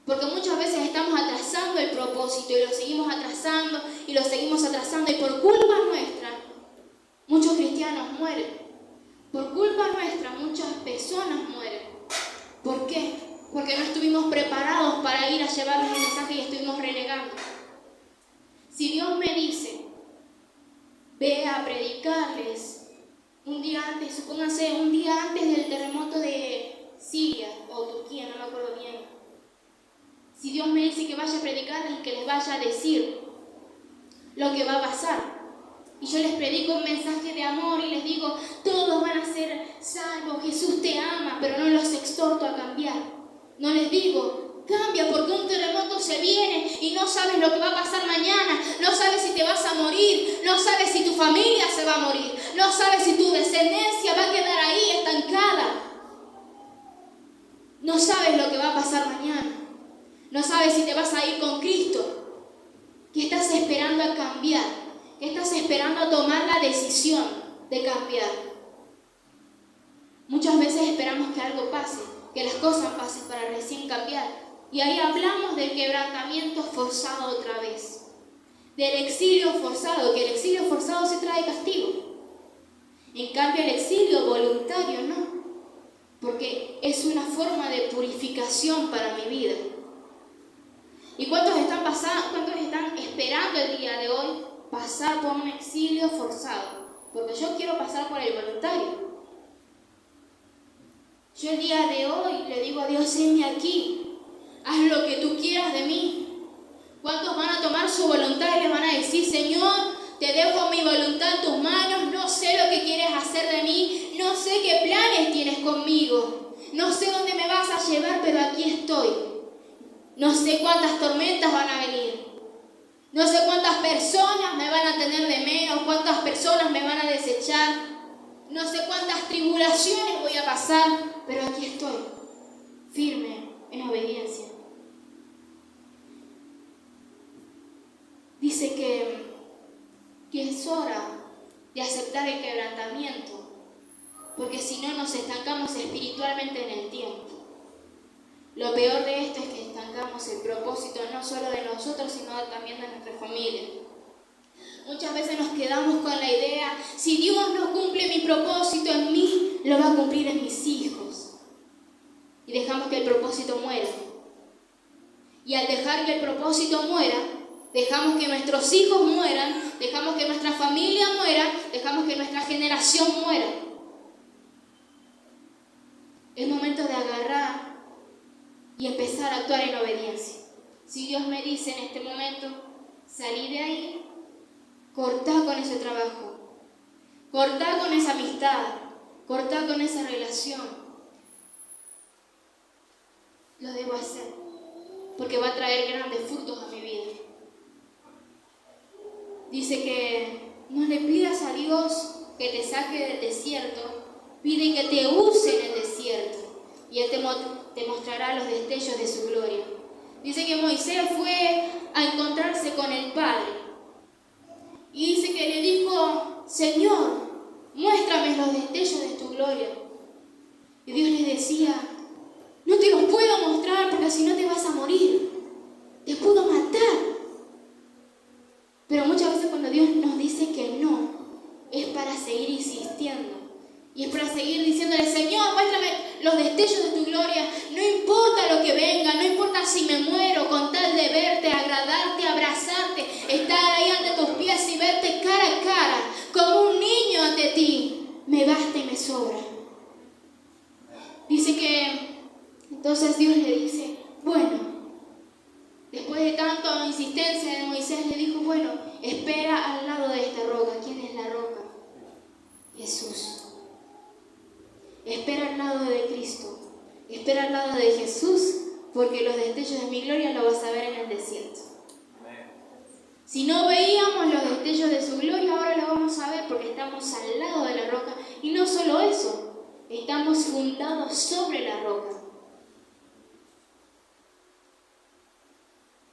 Porque muchas veces estamos atrasando el propósito y lo seguimos atrasando y lo seguimos atrasando, y por culpa nuestra muchos cristianos mueren. Por culpa nuestra muchas personas mueren. ¿Por qué? Porque no estuvimos preparados para ir a llevarles el mensaje y estuvimos renegando. Si Dios me dice: ve a predicarles un día antes, supónganse un día antes del terremoto de Siria o Turquía, no me acuerdo bien. Si Dios me dice que vaya a predicarles y que les vaya a decir lo que va a pasar, y yo les predico un mensaje de amor y les digo: todos van a ser salvos, Jesús te ama, pero no los exhorto a cambiar. No les digo: cambia porque un terremoto se viene y no sabes lo que va a pasar mañana, no sabes si te vas a morir, no sabes si tu familia se va a morir, no sabes si tu descendencia va a quedar ahí estancada. No sabes lo que va a pasar mañana. No sabes si te vas a ir con Cristo. ¿Qué estás esperando a cambiar? ¿Qué estás esperando a tomar la decisión de cambiar? Muchas veces esperamos que algo pase, que las cosas pasen para recién cambiar. Y ahí hablamos del quebrantamiento forzado otra vez. Del exilio forzado, que el exilio forzado se trae castigo. En cambio, el exilio voluntario no, porque es una forma de purificación para mi vida. ¿Y cuántos están esperando el día de hoy pasar por un exilio forzado? Porque yo quiero pasar por el voluntario. Yo el día de hoy le digo a Dios, heme aquí, haz lo que tú quieras de mí. ¿Cuántos van a tomar su voluntad y le van a decir, Señor, te dejo mi voluntad en tus manos, no sé lo que quieres hacer de mí, no sé qué planes tienes conmigo, no sé dónde me vas a llevar, pero aquí estoy. No sé cuántas tormentas van a venir, no sé cuántas personas me van a tener de menos, cuántas personas me van a desechar, no sé cuántas tribulaciones voy a pasar, pero aquí estoy, firme en obediencia. Dice que es hora de aceptar el quebrantamiento, porque si no nos estancamos espiritualmente en el tiempo. Lo peor de esto es que estancamos el propósito no solo de nosotros, sino también de nuestra familia. Muchas veces nos quedamos con la idea, si Dios no cumple mi propósito en mí, lo va a cumplir en mis hijos. Y dejamos que el propósito muera. Y al dejar que el propósito muera, dejamos que nuestros hijos mueran, dejamos que nuestra familia muera, dejamos que nuestra generación muera. Es momento de agarrar y empezar a actuar en obediencia. Si Dios me dice en este momento, salí de ahí, cortá con ese trabajo, cortá con esa amistad, cortá con esa relación, lo debo hacer, porque va a traer grandes frutos a mi vida. Dice que no le pidas a Dios que te saque del desierto, pide que te use en el desierto y Él te mostrará los destellos de su gloria. Dice que Moisés fue a encontrarse con el Padre y dice que le dijo, Señor, muéstrame los destellos de tu gloria. Y Dios le decía, no te los puedo mostrar porque si no te vas a morir, te puedo matar. Pero muchas veces cuando Dios nos dice que no, es para seguir insistiendo. Y es para seguir diciéndole, Señor, muéstrame los destellos de tu gloria. No importa lo que venga, no importa si me muero, con tal de verte, agradarte, abrazarte, estar ahí ante tus pies y verte cara a cara, como un niño ante ti, me basta y me sobra. Dice que, entonces Dios le dice, bueno, después de tanta insistencia de Moisés, le dijo, bueno, espera al lado de esta roca. ¿Quién es la roca? Jesús. Espera al lado de Cristo. Espera al lado de Jesús, porque los destellos de mi gloria lo vas a ver en el desierto. Si no veíamos los destellos de su gloria, ahora lo vamos a ver porque estamos al lado de la roca. Y no solo eso, estamos fundados sobre la roca.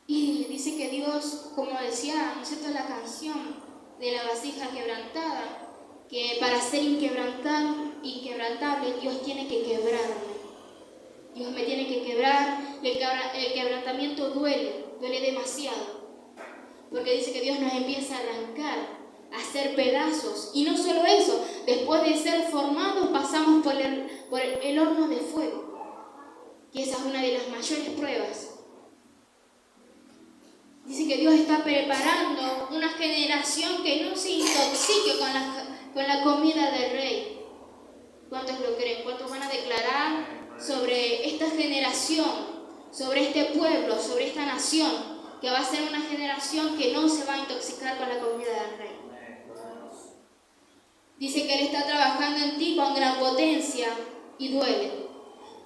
Y dice que Dios, como decía, ¿no es cierto?, la canción de la vasija quebrantada, que para ser inquebrantable Dios tiene que quebrarme. Dios me tiene que quebrar. El quebrantamiento duele demasiado. Porque dice que Dios nos empieza a arrancar, a hacer pedazos. Y no solo eso, después de ser formados pasamos por el horno de fuego. Que esa es una de las mayores pruebas. Dice que Dios está preparando una generación que no se intoxique con la comida del rey. ¿Cuántos lo creen? ¿Cuántos van a declarar sobre esta generación, sobre este pueblo, sobre esta nación, que va a ser una generación que no se va a intoxicar con la comida del rey? Dice que Él está trabajando en ti con gran potencia y duele.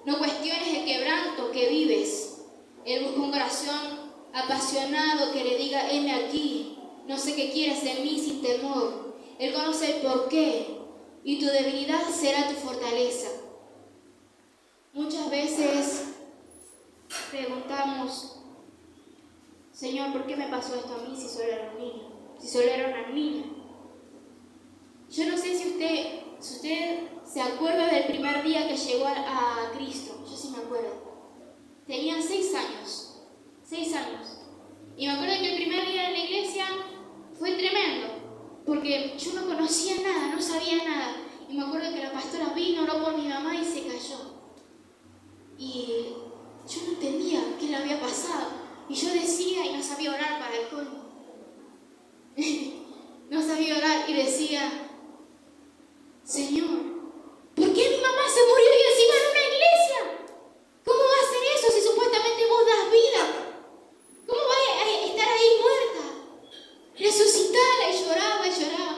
No cuestiones el quebranto que vives. Él busca un corazón apasionado que le diga, heme aquí, no sé qué quieres de mí sin temor. Él conoce el porqué y tu debilidad será tu fortaleza. Muchas veces preguntamos, Señor, ¿por qué me pasó esto a mí si solo era un niño? Si solo era una niña. Yo no sé si usted se acuerda del primer día que llegó a Cristo. Yo sí me acuerdo. Tenía 6 años. 6 años. Y me acuerdo que el primer día en la iglesia fue tremendo, porque yo no conocía nada, no sabía nada. Y me acuerdo que la pastora vino, oró por mi mamá y se cayó. Y yo no entendía qué le había pasado. Y yo decía, sabía orar para el colmo. No sabía orar y decía, Señor, ¿por qué mi mamá se murió y encima en una iglesia? ¿Cómo va a hacer eso si supuestamente vos das vida? ¿Cómo va a estar ahí muerta? Resucitada, y lloraba y lloraba.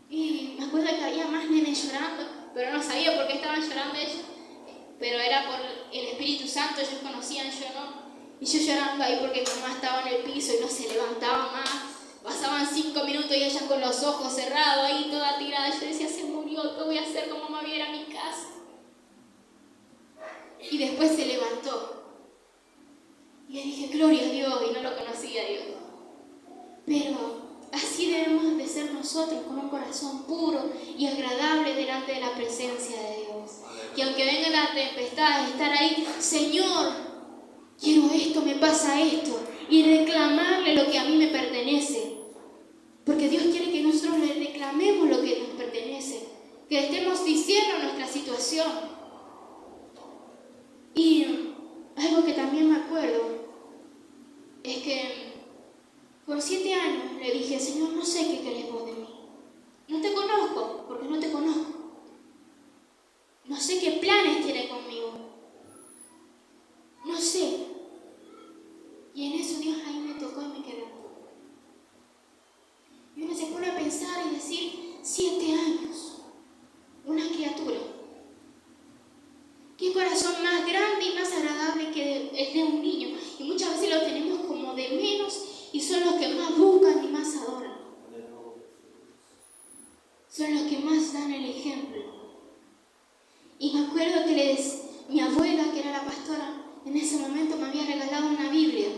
Y me acuerdo que había más nenes llorando, pero no sabía por qué estaban llorando ellos. Pero era por el Espíritu Santo, ellos conocían, yo no. Y yo llorando ahí porque mi mamá estaba en el piso y no se levantaba más. Pasaban 5 minutos y ella con los ojos cerrados ahí toda tirada. Yo decía, se murió, ¿qué voy a hacer? ¿Cómo me voy a ir a mi casa? Y después se levantó. Y le dije, gloria a Dios, y no lo conocía a Dios. Pero así debemos de ser nosotros, con un corazón puro y agradable delante de la presencia de Dios. Y aunque venga la tempestad, estar ahí, Señor, quiero esto, me pasa esto, y reclamarle lo que a mí me pertenece. Porque Dios quiere que nosotros le reclamemos lo que nos pertenece, que le estemos diciendo nuestra situación. Y algo que también me acuerdo es que con 7 años le dije, Señor, no sé qué querés vos de mí. No te conozco, porque no te conozco. No sé qué planes tiene conmigo. No sé. Y en eso Dios ahí me tocó y me quebrantó. Y uno se pone a pensar y decir, 7 años, una criatura. Qué corazón más grande y más agradable que el de un niño. Y muchas veces lo tenemos como de menos y son los que más buscan y más adoran. Son los que más dan el ejemplo. Y me acuerdo que mi abuela, que era la pastora, en ese momento me había regalado una Biblia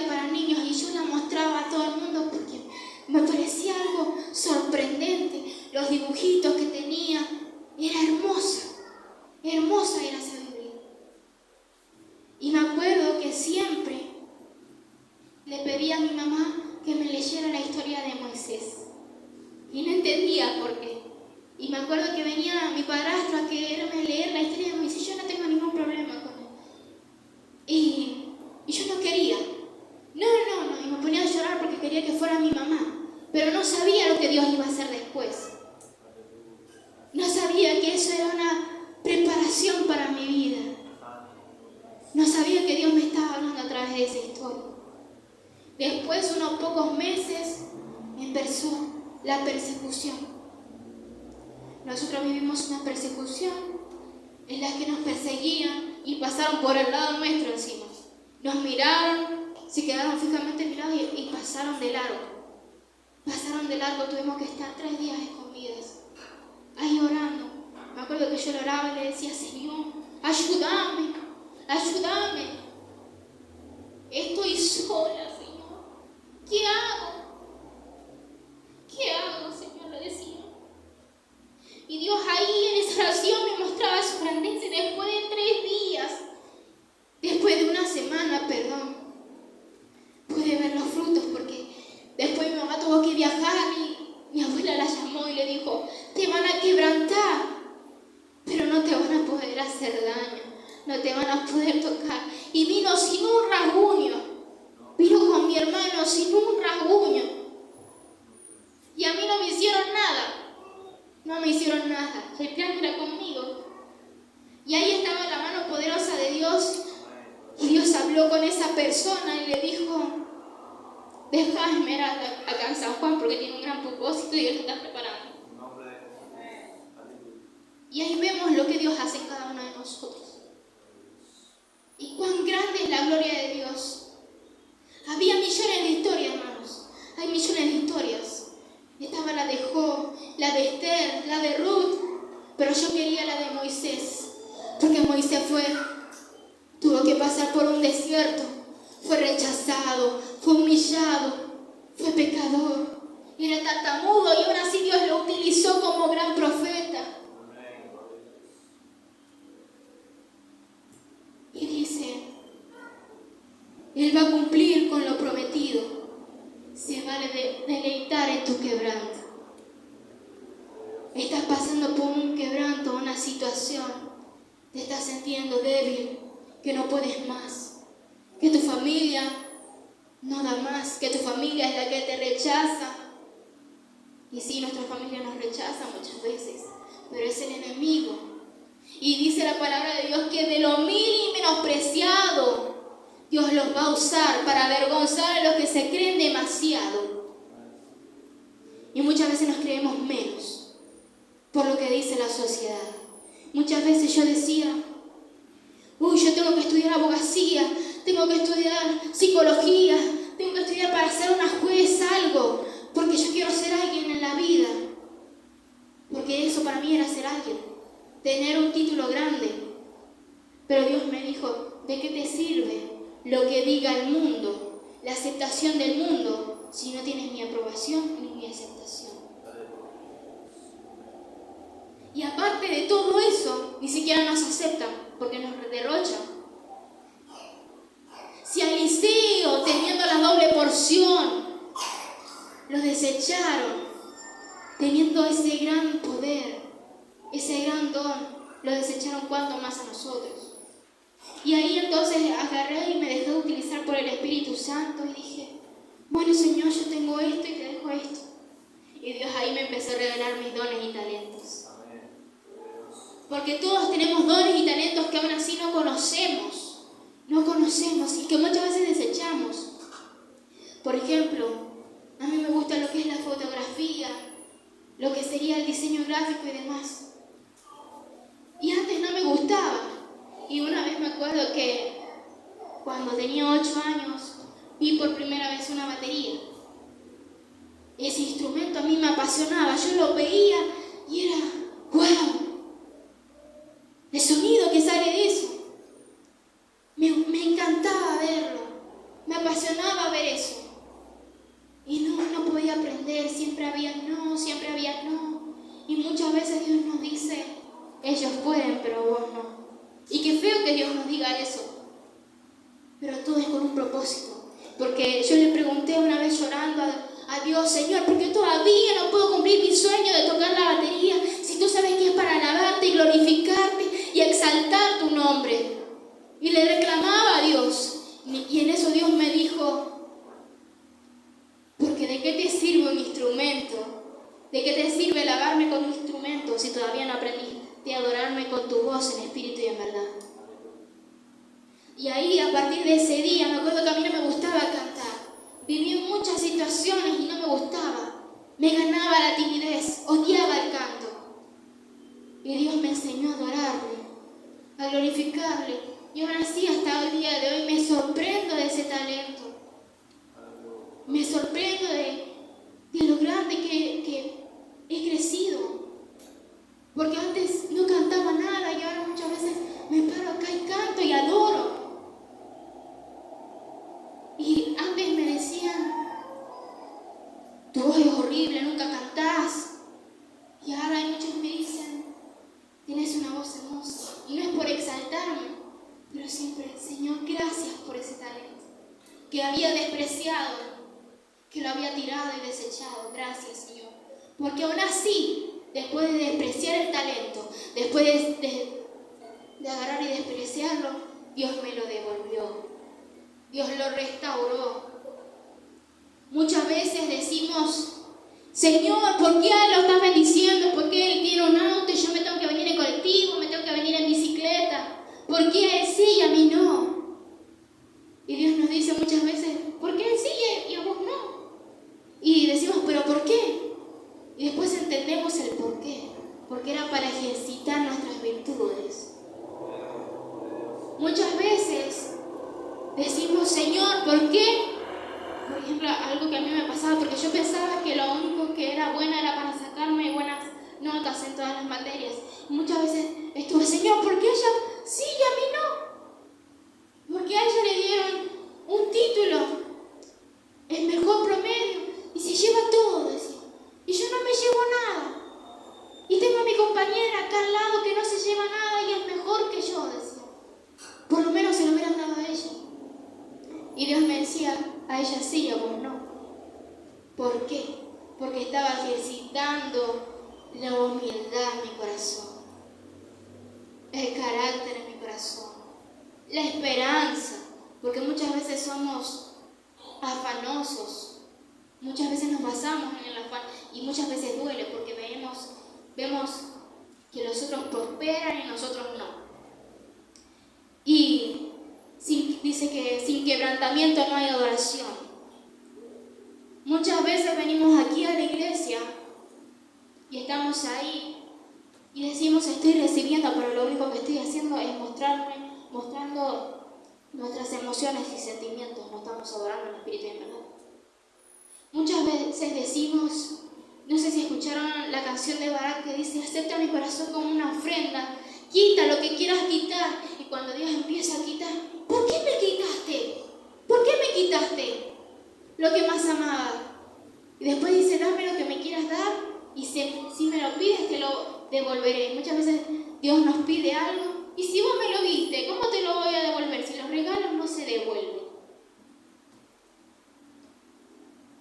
para niños, y yo la mostraba a todo el mundo porque me parecía algo sorprendente. Los dibujitos que tenía, era hermosa era esa Biblia. Y me acuerdo que siempre le pedí a mi mamá que me leyera la historia de Moisés. Y no entendía por qué. Y me acuerdo que venía mi padrastro a quererme leer la historia de Moisés. Yo no tengo ningún problema con él. Y yo no quería. No. Y me ponía a llorar porque quería que fuera mi mamá. Pero no sabía lo que Dios iba a hacer después. No sabía que eso era una preparación para mi vida. No sabía que Dios me estaba hablando a través de esa historia. Después, unos pocos meses, empezó la persecución. Nosotros vivimos una persecución en la que nos perseguían y pasaron por el lado nuestro encima. Nos miraron, se quedaron fijamente mirados y pasaron de largo. Tuvimos que estar 3 días escondidas, ahí orando. Me acuerdo que yo oraba y le decía, Señor, ayúdame. Estoy sola, Señor. ¿Qué hago, Señor? Le decía. Y Dios ahí en esa oración me mostraba su grandeza. Después de 3 días, después de una semana, pude ver los frutos, porque después mi mamá tuvo que viajar y mi abuela la llamó y le dijo, te van a quebrantar, pero no te van a poder hacer daño, no te van a poder tocar. Y vino sin un rasguño, vino con mi hermano sin un rasguño. Y a mí no me hicieron nada. El plan era conmigo. Y ahí estaba la mano poderosa de Dios. Y Dios habló con esa persona y le dijo, deja a Esmeralda acá en San Juan porque tiene un gran propósito y Dios lo está preparando. Y ahí vemos lo que Dios hace en cada uno de nosotros. Y cuán grande es la gloria de Dios. Había millones de historias, hermanos. Hay millones de historias. Estaba la de Job, la de Esther, la de Ruth, pero yo quería la de Moisés, porque Moisés tuvo que pasar por un desierto, fue rechazado, fue humillado, fue pecador, era tartamudo y aún así Dios lo utilizó como gran profeta. Y dice, Él va a cumplir con lo prometido. Se vale deleitar en tu quebranto. Estás pasando por un quebranto, una situación. Te estás sintiendo débil, que no puedes más, que tu familia no da es la que te rechaza. Y sí, nuestra familia nos rechaza muchas veces, pero es el enemigo. Y dice la palabra de Dios que de lo vil y menospreciado Dios los va a usar para avergonzar a los que se creen demasiado. Y muchas veces nos creemos menos por lo que dice la sociedad. Muchas veces yo decía, yo tengo que estudiar abogacía, tengo que estudiar psicología, tengo que estudiar para ser una juez, algo, porque yo quiero ser alguien en la vida. Porque eso para mí era ser alguien, tener un título grande. Pero Dios me dijo, ¿de qué te sirve lo que diga el mundo, la aceptación del mundo, si no tienes mi aprobación ni mi aceptación? Y aparte de todo eso, ni siquiera nos aceptan, porque nos derrochan. Si al Liceo, teniendo la doble porción, los desecharon, teniendo ese gran poder, ese gran don, los desecharon, cuánto más a nosotros. Y ahí entonces agarré y me dejé utilizar por el Espíritu Santo y dije, bueno Señor, yo tengo esto y te dejo esto. Y Dios ahí me empezó a revelar mis dones y talentos. Porque todos tenemos dones y talentos que aún así no conocemos y que muchas veces desechamos. Por ejemplo, a mí me gusta lo que es la fotografía, lo que sería el diseño gráfico y demás. Y antes no me gustaba. Y una vez me acuerdo que cuando tenía 8 años vi por primera vez una batería. Ese instrumento a mí me apasionaba, yo lo veía y era ¡wow! El sonido que sale de eso. Me encantaba verlo, me apasionaba ver eso. Y no podía aprender, siempre había no. Y muchas veces Dios nos dice, ellos pueden, pero vos no. Y qué feo que Dios nos diga eso. Pero todo es con un propósito. Porque yo le pregunté una vez llorando a Dios, Señor, ¿por qué todavía no puedo cumplir mi sueño de tocar la batería? Si tú sabes que es para alabarte y glorificarte y exaltar tu nombre. Y le reclamaba a Dios. Y en eso Dios me dijo, porque ¿de qué te sirve un instrumento? ¿De qué te sirve alabarme con un instrumento si todavía no aprendiste a adorarme con tu voz en espíritu y en verdad? Y ahí, a partir de ese día, me acuerdo que a mí no me gustaba cantar. Viví muchas situaciones y no me gustaba. Me ganaba la timidez, odiaba el canto. Y Dios me enseñó a adorarle, a glorificarle. Y ahora sí, hasta el día de hoy me sorprendo de ese talento. Me sorprendo de lo grande que he crecido. Porque antes no cantaba nada y ahora muchas veces me paro acá y canto y adoro. Y antes me decían, tu voz es horrible, nunca cantás. Y ahora hay muchos que me dicen, tienes una voz hermosa. Y no es por exaltarme, pero siempre, Señor, gracias por ese talento que había despreciado, que lo había tirado y desechado. Gracias, Señor. Porque aún así, después de despreciar el talento, después de agarrar y despreciarlo, Dios me lo devolvió. Dios lo restauró. Muchas veces decimos, Señor, ¿por qué lo estás bendiciendo? ¿Por qué él tiene un auto y yo me tengo que venir en colectivo, me tengo que venir en bicicleta? ¿Por qué a él sí y a mí no? Y Dios nos dice muchas veces, ¿por qué a él sí y a vos no? Y decimos, ¿pero por qué? Y después entendemos el por qué. Porque era para ejercitar nuestras virtudes. Muchas veces decimos, Señor, ¿por qué? Por ejemplo, algo que a mí me pasaba, porque yo pensaba que lo único que era buena era para sacarme buenas notas en todas las materias. Muchas veces estuve, Señor, ¿por qué a ella sí y a mí no? Porque a ella le dieron un título, el mejor promedio, y se lleva todo, decía. Y yo no me llevo nada. Y tengo a mi compañera acá al lado que no se lleva nada y es mejor que yo, decía. Por lo menos se lo hubieran dado a ella. Y Dios me decía, a ella sí y a vos no. ¿Por qué? Porque estaba ejercitando la humildad en mi corazón, el carácter en mi corazón, la esperanza, porque muchas veces somos afanosos Muchas veces nos basamos en el afán y muchas veces duele porque vemos que los otros prosperan y nosotros no. Y dice que sin quebrantamiento no hay adoración. Muchas veces venimos aquí a la iglesia y estamos ahí y decimos estoy recibiendo, pero lo único que estoy haciendo es mostrando nuestras emociones y sentimientos, no estamos adorando al Espíritu en verdad. Muchas veces decimos, no sé si escucharon la canción de Barak que dice, acepta mi corazón como una ofrenda, quita lo que quieras quitar. Y cuando Dios empieza a quitar, ¿por qué me quitaste? ¿Por qué me quitaste lo que más amaba? Y después dice, dame lo que me quieras dar y si me lo pides te lo devolveré. Muchas veces Dios nos pide algo y si vos me lo diste, ¿cómo te lo voy a devolver? Si los regalos no se devuelven.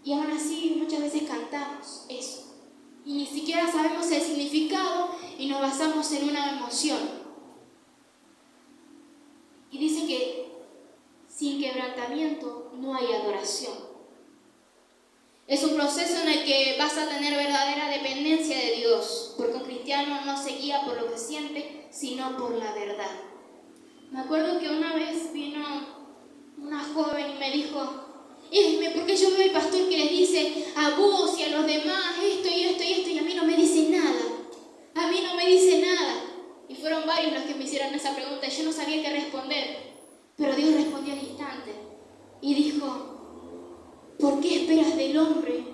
Y aún así muchas veces cantamos eso. Y ni siquiera sabemos el significado y nos basamos en una emoción. Y dice que sin quebrantamiento no hay adoración. Es un proceso en el que vas a tener verdadera dependencia de Dios, porque un cristiano no se guía por lo que siente, sino por la verdad. Me acuerdo que una vez vino una joven y me dijo, porque yo veo al pastor que les dice a vos y a los demás esto y esto y esto y a mí no me dice nada. A mí no me dice nada. Y fueron varios los que me hicieron esa pregunta y yo no sabía qué responder. Pero Dios respondió al instante y dijo, ¿por qué esperas del hombre?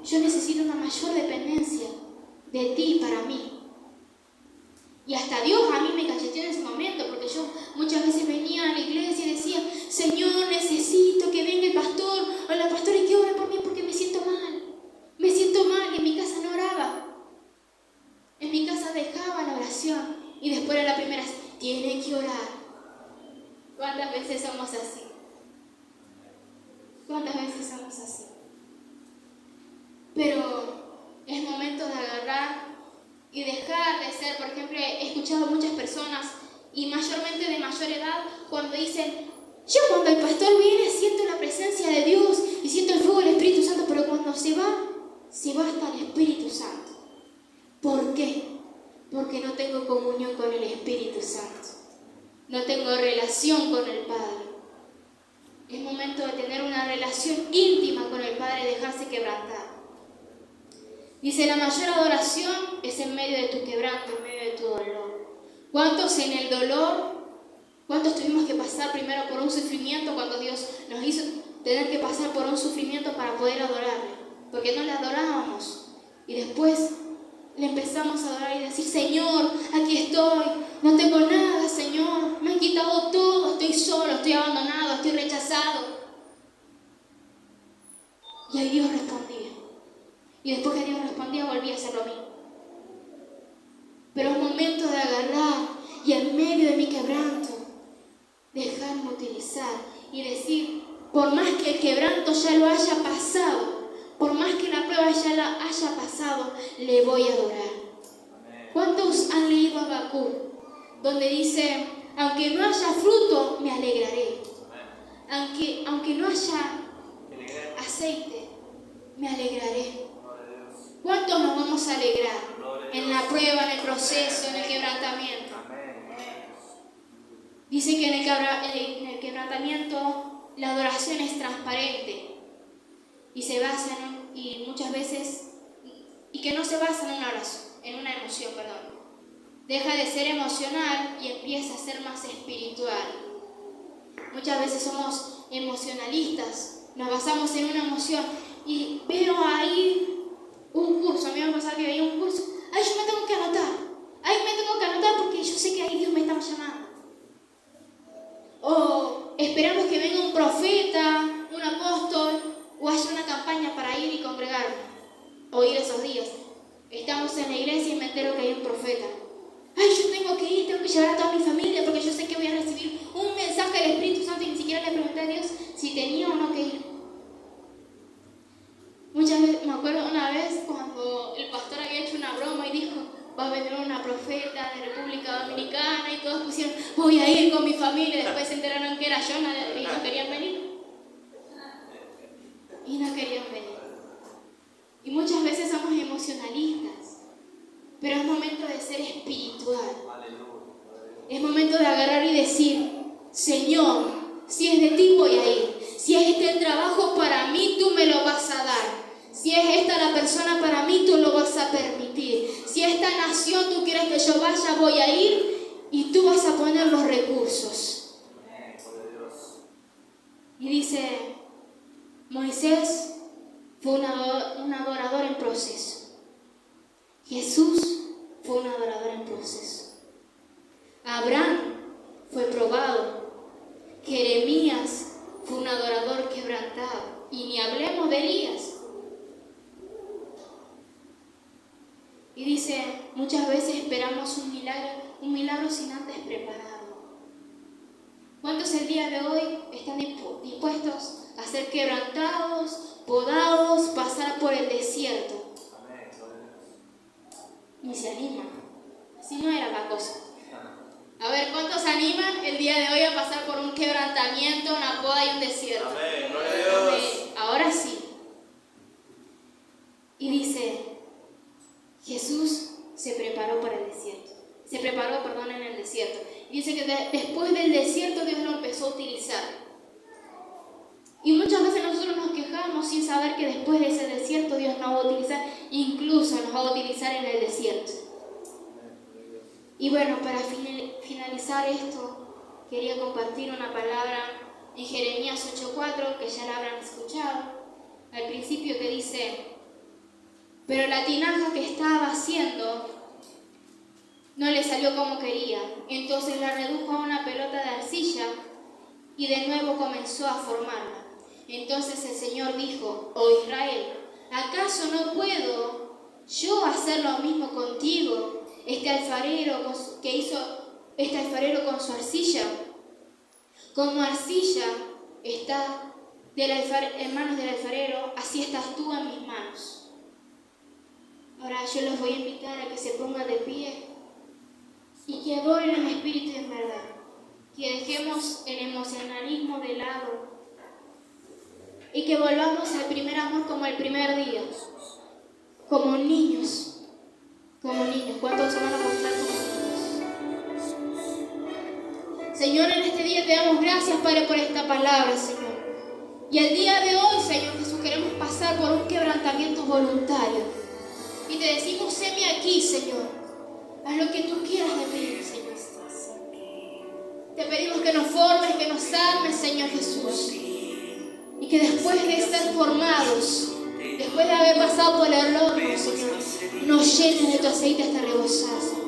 Yo necesito una mayor dependencia de ti para mí. Y hasta Dios a mí me cacheteó en ese momento, porque yo muchas veces venía a la iglesia y decía, Señor, necesito que venga el pastor o la pastora y que ore por mí porque me siento mal. Me siento mal y en mi casa no oraba. En mi casa dejaba la oración y después era la primera, tiene que orar. ¿Cuántas veces somos así? ¿Cuántas veces somos así? Pero es momento de agarrar y dejar de ser, por ejemplo, he escuchado a muchas personas, y mayormente de mayor edad, cuando dicen, yo cuando el pastor viene siento la presencia de Dios y siento el fuego del Espíritu Santo, pero cuando se va hasta el Espíritu Santo. ¿Por qué? Porque no tengo comunión con el Espíritu Santo. No tengo relación con el Padre. Es momento de tener una relación íntima con el Padre y dejarse quebrantar. Dice, la mayor adoración es en medio de tu quebranto, en medio de tu dolor. ¿Cuántos en el dolor, cuántos tuvimos que pasar primero por un sufrimiento cuando Dios nos hizo tener que pasar por un sufrimiento para poder adorarle? Porque no le adorábamos. Y después le empezamos a adorar y decir, Señor, aquí estoy, no tengo nada, Señor, me han quitado todo, estoy solo, estoy abandonado, estoy rechazado. Y ahí Dios respondía. Y después que Dios respondía, volvía a hacer lo mismo. Pero es momento de agarrar y en medio de mi quebranto, dejarme utilizar y decir, por más que el quebranto ya lo haya pasado, por más que la prueba ya la haya pasado, le voy a adorar. ¿Cuántos han leído Habacuc? Donde dice, aunque no haya fruto, me alegraré. Aunque no haya aceite, me alegraré. ¿Cuántos nos vamos a alegrar en la prueba, en el proceso, en el quebrantamiento? Dice que en el quebrantamiento la adoración es transparente y se basa y muchas veces, y que no se basa en una emoción, Deja de ser emocional y empieza a ser más espiritual. Muchas veces somos emocionalistas, nos basamos en una emoción y veo ahí un curso, a mí me pasaba que veía un curso, yo me tengo que anotar porque yo sé que ahí Dios me está llamando. O esperamos que venga un profeta, un apóstol, o haya una campaña para ir y congregarme, o ir esos días. Estamos en la iglesia y me entero que hay un profeta. Yo tengo que ir, tengo que llevar a toda mi familia porque yo sé que voy a recibir un mensaje del Espíritu Santo y ni siquiera le pregunté a Dios si tenía o no que ir. Muchas veces, me acuerdo una vez cuando el pastor había hecho una broma y dijo, va a venir una profeta de República Dominicana y todos pusieron, voy a ir con mi familia, y después se enteraron que era yo y no querían venir. para mí, tú me lo vas a dar. Si es esta la persona para mí, tú lo vas a permitir. Si esta nación tú quieres que yo vaya, voy a ir y tú vas a poner los recursos. Y dice, Moisés fue un adorador en proceso. Jesús fue un adorador en proceso. Abraham fue probado. Jeremías fue un adorador quebrantado. Y ni hablemos de Elías. Y dice, muchas veces esperamos un milagro sin antes prepararlo. ¿Cuántos el día de hoy están dispuestos a ser quebrantados, podados, pasar por el desierto? Ni se animan. Así no era la cosa. A ver, ¿cuántos se animan el día de hoy a pasar por un quebrantamiento, una poda y un desierto? Amén, gloria a Dios. Amén. Ahora sí. Y dice, Jesús se preparó para el desierto. Se preparó, en el desierto. Y dice que después del desierto Dios lo empezó a utilizar. Y muchas veces nosotros nos quejamos sin saber que después de ese desierto Dios nos va a utilizar, incluso nos va a utilizar en el desierto. Y bueno, para finalizar esto, quería compartir una palabra en Jeremías 8:4, que ya la habrán escuchado, al principio, que dice: pero la tinaja que estaba haciendo no le salió como quería, entonces la redujo a una pelota de arcilla y de nuevo comenzó a formarla. Entonces el Señor dijo: oh Israel, ¿acaso no puedo yo hacer lo mismo contigo? Este alfarero con su arcilla, como arcilla está en manos del alfarero, así estás tú en mis manos. Ahora yo los voy a invitar a que se pongan de pie y que adoren en espíritu y en verdad, que dejemos el emocionalismo de lado y que volvamos al primer amor como el primer día, como niños. ¿Cuántos se van a mostrar como niños? Señor, en este día te damos gracias, Padre, por esta palabra, Señor. Y el día de hoy, Señor Jesús, queremos pasar por un quebrantamiento voluntario. Y te decimos: heme aquí, Señor. Haz lo que tú quieras de mí, Señor. Te pedimos que nos formes, que nos armes, Señor Jesús. Y que después de ser formados, después de haber pasado por el horno, Señor, nos llenes de tu aceite hasta rebosar, Señor.